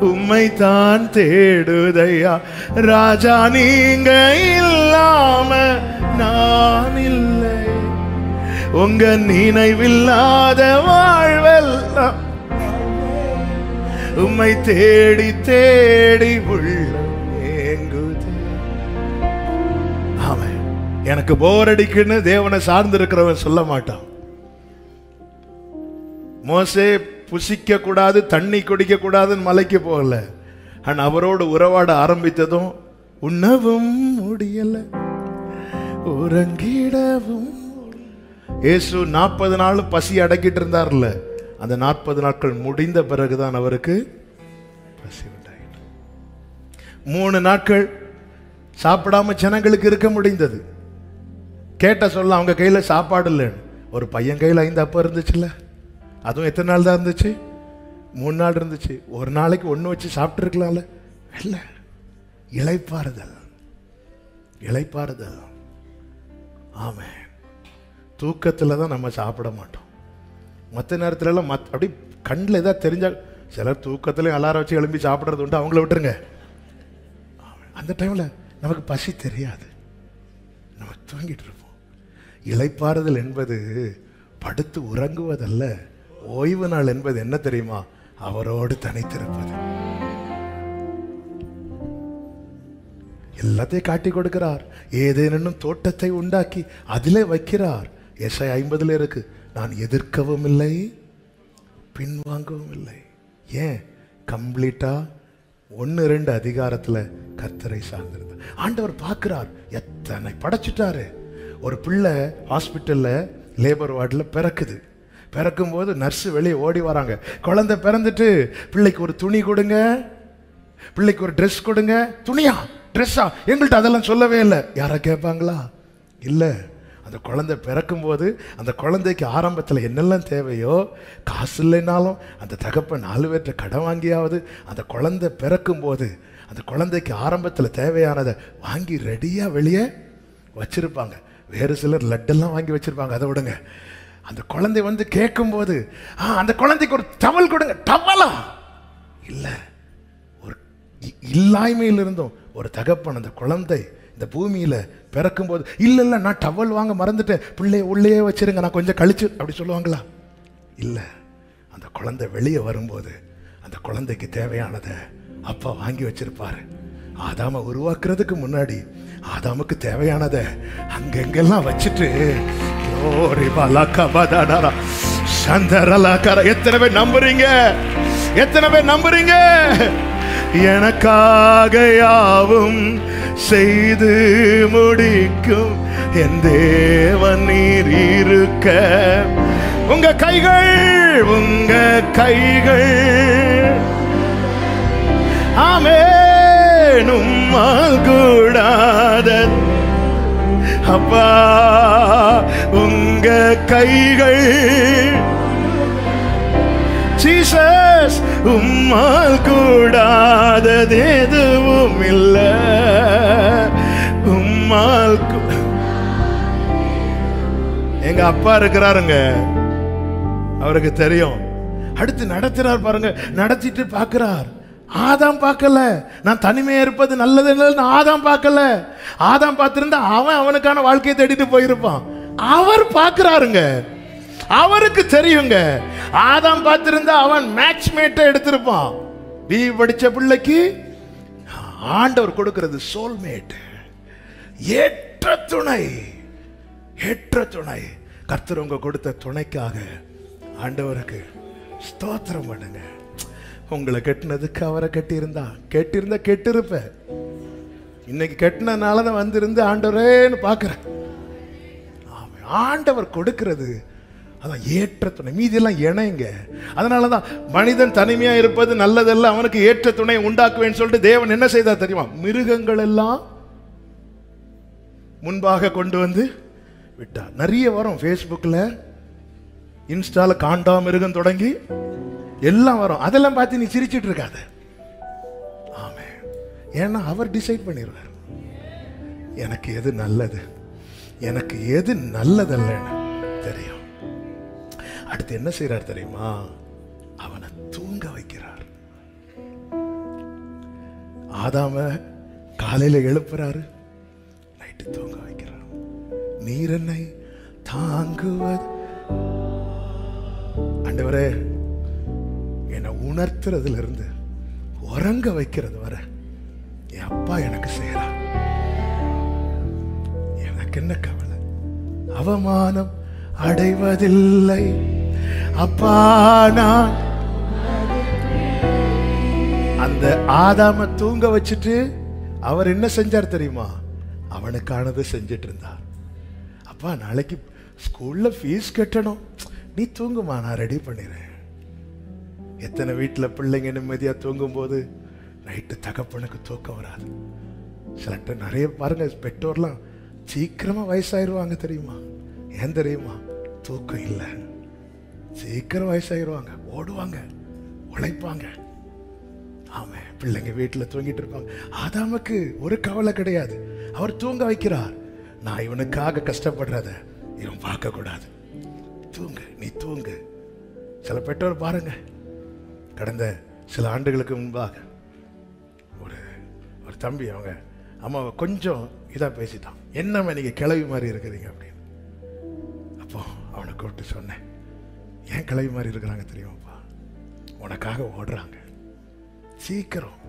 உம்மை தான் தேடுதையா ராஜா, நீங்க இல்லாம நான் இல்லை, உங்க நினைவில்லாத வாழ்வெல்லாம் உம்மை தேடி தேடி உள்ளம் ஏங்குது. ஆமென். எனக்கு போர் அடிக்குன்னு தேவனை சார்ந்து இருக்கிறவன் சொல்ல மாட்டான். மோசே புசிக்க கூடாது, தண்ணி குடிக்க கூடாதுன்னு மலைக்கு போகல. ஆனா அவரோடு உறவாட ஆரம்பித்ததும் உண்ணவும் முடியல, உறங்கிடவும். இயேசு 40 நாள் பசி அடக்கிட்டு இருந்தார்ல, அந்த 40 நாட்கள் முடிந்த பிறகுதான் அவருக்கு பசி உண்டாயிற்று. 3 நாட்கள் சாப்பிடாம ஜனங்களுக்கு இருக்க முடிந்தது. கேட்ட சொல்ல அவங்க கையில சாப்பாடு இல்லைன்னு. ஒரு பையன் கையில் 5 அப்பம் இருந்துச்சுல்ல, அதுவும் எத்தனை நாள் தான் இருந்துச்சு? 3 நாள் இருந்துச்சு. ஒரு நாளைக்கு 1 வச்சு சாப்பிட்டு இருக்கலாம்ல. இல்லை, இளைப்பாறுதல், இளைப்பாறுதல். ஆமென். தூக்கத்தில் தான் நம்ம சாப்பிட மாட்டோம். மற்ற நேரத்துலலாம் அப்படி கண்ணில் ஏதாவது தெரிஞ்சா, சிலர் தூக்கத்துலேயும் அலாரம் வச்சு எழும்பி சாப்பிட்றது உண்டு, அவங்கள விட்டுருங்க. அந்த டைமில் நமக்கு பசி தெரியாது, நம்ம தூங்கிட்டு இருப்போம். இளைப்பாறுதல் என்பது படுத்து உறங்குவதல்ல. ஓய்வு நாள் என்பது என்ன தெரியுமா? அவரோடு தனித்திருப்பது. எல்லாத்தையும் காட்டி கொடுக்கிறார். ஏதேனும் தோட்டத்தை உண்டாக்கி அதிலே வைக்கிறார். எஸ்ஐ 50 இருக்கு, நான் எதிர்க்கவும் இல்லை பின்வாங்கவும் இல்லை. ஏன்? கம்ப்ளீட்டா 1-2 அதிகாரத்துல கர்த்தரை சார்ந்திருந்தார். ஆண்டவர் பார்க்கிறார், எத்தனை படைச்சிட்டாரு. ஒரு பிள்ளை ஹாஸ்பிட்டல்ல லேபர் வார்டில் பிறக்குது. பிறக்கும் போது நர்ஸு வெளியே ஓடி வராங்க. குழந்தை பிறந்துட்டு பிள்ளைக்கு ஒரு துணி கொடுங்க, பிள்ளைக்கு ஒரு ட்ரெஸ் கொடுங்க. துணியா ட்ரெஸ்ஸா? எங்கள்கிட்ட அதெல்லாம் சொல்லவே இல்லை. யாரை கேட்பாங்களா? இல்லை. அந்த குழந்தை பிறக்கும் போது அந்த குழந்தைக்கு ஆரம்பத்தில் என்னெல்லாம் தேவையோ, காசு இல்லைனாலும் அந்த தகப்பன் 4 பேர்கிட்ட கடன் வாங்கியாவது அந்த குழந்தை பிறக்கும் போது அந்த குழந்தைக்கு ஆரம்பத்தில் தேவையானதை வாங்கி ரெடியாக வெளியே வச்சிருப்பாங்க. வேறு சிலர் லட்டெல்லாம் வாங்கி வச்சிருப்பாங்க, அதை விடுங்க. அந்த குழந்தை வந்து கேட்கும்போது அந்த குழந்தைக்கு ஒரு டவல் கொடுங்க. டவலா? இல்லை. ஒரு இல்லாய்மையில் இருந்தும் ஒரு தகப்பன் அந்த குழந்தை இந்த பூமியில் பிறக்கும்போது, இல்லை இல்லை நான் டவல் வாங்க மறந்துட்டேன், பிள்ளைய உள்ளே வச்சிருங்க, நான் கொஞ்சம் கழிச்சு, அப்படி சொல்லுவாங்களா? இல்லை. அந்த குழந்தை வெளியே வரும்போது அந்த குழந்தைக்கு தேவையானதை அப்பா வாங்கி வச்சிருப்பாரு. ஆதாம உருவாக்குறதுக்கு முன்னாடி ஆதாமுக்கு தேவையானதை அங்கெங்கெல்லாம் வச்சுட்டு, எத்தனை பேர் நம்புறீங்க? எத்தனை பேர் நம்புறீங்க? எனக்காக யாவும் செய்து முடிக்கும் என் தேவன் நீர் இருக்க, உங்க கைகள், உங்க கைகள் ஆமென் உம்மால் கூடாத அப்பா, உங்க கைகள் ஜீசஸ் உம்மால் கூடாதது எதுவும் இல்ல. உம்மால் எங்க அப்பா இருக்கிறாருங்க, அவருக்கு தெரியும். அடுத்து நடத்துறார் பாருங்க, நடத்திட்டு பார்க்கிறார். ஆதாம் பார்க்கல, நான் தனிமையா இருப்பது நல்லது இல்லைன்னு ஆதாம் பார்க்கல. ஆதாம் பார்த்திருந்தா அவன் அவனுக்கான வாழ்க்கையை தேடிட்டு போயிருப்பான். அவர் பார்க்கிறாருங்க, அவருக்கு தெரியுங்க. ஆதாம் பார்த்திருந்தா அவன் மேட்ச் மேட்டை எடுத்திருப்பான். பி படிச்ச பிள்ளைக்கு ஆண்டவர் கொடுக்கிறது சோல்மேட், ஏற்ற துணை. ஏற்ற துணை. கர்த்தர் உங்க கொடுத்த துணைக்காக ஆண்டவருக்கு ஸ்தோத்திரம் பண்ணுங்க. உங்களை கட்டினதுக்கு அவரை கட்டியிருந்தா கெட்டிருப்ப. இன்னைக்கு கட்டினால தான் வந்திருந்து ஆண்டவரேன்னு பார்க்கிறேன். ஆண்டவர் கொடுக்கிறது அதான் ஏற்ற துணை. மீதியெல்லாம் இணைங்க. அதனாலதான் மனிதன் தனிமையா இருப்பது நல்லதல்ல, அவனுக்கு ஏற்ற துணை உண்டாக்குவேன்னு சொல்லிட்டு தேவன் என்ன செய்தார் தெரியுமா? மிருகங்கள் எல்லாம் முன்பாக கொண்டு வந்து விட்டார். நிறைய வரும் ஃபேஸ்புக்கில், இன்ஸ்டால காண்டா மிருகம் தொடங்கி எல்லாம் வரும். அதெல்லாம் பார்த்து நீ சிரிச்சிட்டு இருக்காத. ஆமே, ஏன்னா அவர் டிசைட் பண்ணிடுவார் எனக்கு எது நல்லது, எனக்கு எது நல்லதல்லன்னு தெரியும். அடுத்து என்ன செய்யறார் தெரியுமா? அவனை தூங்க வைக்கிறார். ஆதாம காலையில எழுப்புறாரு, நைட்டு தூங்க வைக்கிறார். நீர் என்னை தாங்குவது. ஆண்டவரே, என்னை உணர்த்துறதுல இருந்து உறங்க வைக்கிறது வர என் அப்பா எனக்கு செய்யறார். எனக்கு என்ன கவலை? அவமானம் அடைவதில்லை அப்பா நான். அந்த ஆதாம தூங்க வச்சுட்டு அவர் என்ன செஞ்சார் தெரியுமா? அவனுக்கானது செஞ்சிட்டு இருந்தார். அப்பா, நாளைக்கு ஸ்கூல்ல ஃபீஸ் கட்டணும், நீ தூங்குமா, நான் ரெடி பண்ணிடுறேன். எத்தனை வீட்டில் பிள்ளைங்க நிம்மதியா தூங்கும் போது நைட்டு தகப்பனுக்கு தூக்கம் வராது. சில நிறைய பாருங்க, பெற்றோர்லாம் சீக்கிரமா வயசாயிருவாங்க தெரியுமா? ஏன் தெரியுமா? தூக்கம் இல்லை. சீக்கிரம் வயசாயிருவாங்க, ஓடுவாங்க, உழைப்பாங்க. ஆமா, பிள்ளைங்க வீட்டில் தூங்கிட்டு இருப்பாங்க. ஆதாமுக்கு ஒரு கவலை கிடையாது. அவர் தூங்க வைக்கிறார். நான் இவனுக்காக கஷ்டப்படுறத இவன் பார்க்க கூடாது. தூங்கு, நீ தூங்கு. சில பெற்றோர் பாருங்க, கடந்த சில ஆண்டுகளுக்கு முன்பாக ஒரு தம்பி அவங்க அம்மாவை கொஞ்சம் இதா பேசிட்டான். என்னம்மா நீங்க கிளவி மாதிரி இருக்கிறீங்க அப்படின்னு. அப்போ அவனை கூப்பிட்டு சொன்னேன், ஏன் கிளவி மாதிரி இருக்கிறாங்க தெரியுமாப்பா? உனக்காக ஓடுறாங்க. சீக்கிரம்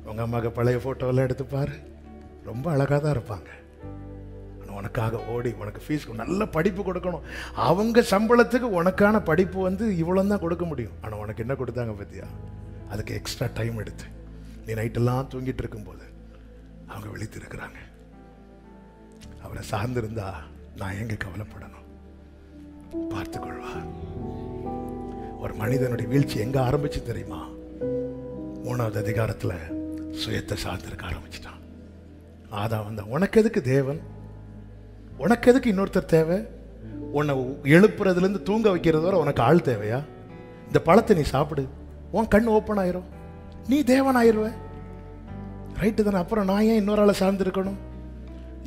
உங்க அம்மாவுக்கு பழைய போட்டோவெல்லாம் எடுத்து பாரு, ரொம்ப அழகாக தான் இருப்பாங்க. உனக்காக ஓடி உனக்கு ஃபீஸ் நல்ல படிப்பு கொடுக்கணும். அவங்க சம்பளத்துக்கு உனக்கான படிப்பு வந்து இவ்வளோ தான் கொடுக்க முடியும். ஆனால் உனக்கு என்ன கொடுத்தாங்க பத்தியா? அதுக்கு எக்ஸ்ட்ரா டைம் எடுத்து நீ நைட்டெல்லாம் தூங்கிட்டு இருக்கும்போது அவங்க விழித்து இருக்கிறாங்க. அவரை சார்ந்திருந்தா நான் எங்க கவலைப்படணும்? பார்த்துக்கொள்வா. ஒரு மனிதனுடைய வீழ்ச்சி எங்க ஆரம்பிச்சு தெரியுமா? 3வது அதிகாரத்துல சுயத்தை சார்ந்திருக்க ஆரம்பிச்சிட்டான். ஆதாம் வந்தா, உனக்கு எதுக்கு தேவன்? உனக்கு எதுக்கு இன்னொருத்தர் தேவை? உன்னை எழுப்புறதுல இருந்து தூங்க வைக்கிறது வரை உனக்கு ஆள் தேவையா? இந்த பழத்தை நீ சாப்பிடு, உன் கண் ஓப்பன் ஆயிரும், நீ தேவன் ஆயிருவ. ரைட்டு தானே? அப்புறம் நான் ஏன் இன்னொரு ஆளை சார்ந்திருக்கணும்?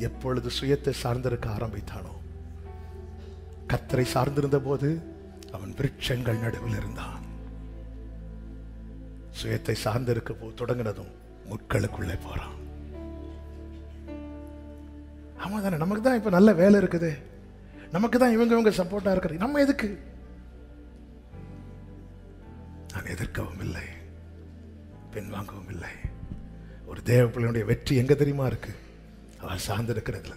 எப்பொழுது சுயத்தை சார்ந்திருக்க ஆரம்பித்தானோ, கர்த்தரை சார்ந்திருந்த போது அவன் விருட்சங்கள் நடுவில் இருந்தான். சுயத்தை சார்ந்திருக்க தொடங்கினதும் முட்களுக்குள்ளே போறான். ஆமா தானே? நமக்கு தான் இப்ப நல்ல வேலை இருக்குது, நமக்கு தான் இவங்க சப்போர்ட்டா இருக்கிறது. நம்ம எதுக்கு? நான் எதிர்க்கவும் இல்லை, பின்வாங்கவும் இல்லை. ஒரு தேவ பிள்ளையுடைய வெற்றி எங்க தெரியுமா இருக்கு? அவர் சார்ந்து இருக்கிறதுல.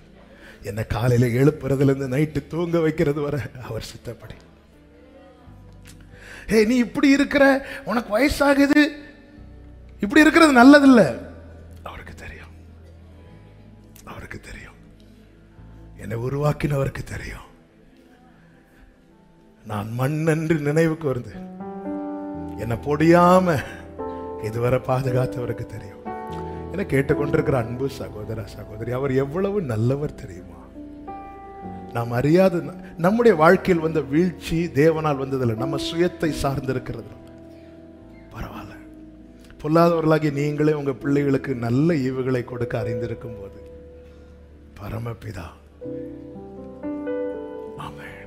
என்ன காலையில எழுப்புறதுல இருந்து நைட்டு தூங்க வைக்கிறது வரை அவர் சித்தப்படி. ஹே, நீ இப்படி இருக்கிற, உனக்கு வயசாகுது, இப்படி இருக்கிறது நல்லதில்லை. அவருக்கு தெரியும், அவருக்கு தெரியும். என்னை உருவாக்கினவருக்கு தெரியும். நான் மண் என்று நினைவுக்கு வருது, என்னை பொடியாம இதுவரை பாதுகாத்தவருக்கு தெரியும். என கேட்டுக்கொண்டிருக்கிற அன்பு சகோதர சகோதரி, அவர் எவ்வளவு நல்லவர் தெரியுமா? நாம் அறியாத நம்முடைய வாழ்க்கையில் வந்த வீழ்ச்சி தேவனால் வந்ததில்லை, நம்ம சுயத்தை சார்ந்திருக்கிறது. பரவாயில்ல, பொல்லாதவர்களாகி நீங்களே உங்க பிள்ளைகளுக்கு நல்ல ஈவுகளை கொடுக்க அறிந்திருக்கும் போது பரமபிதா, ஆமென்.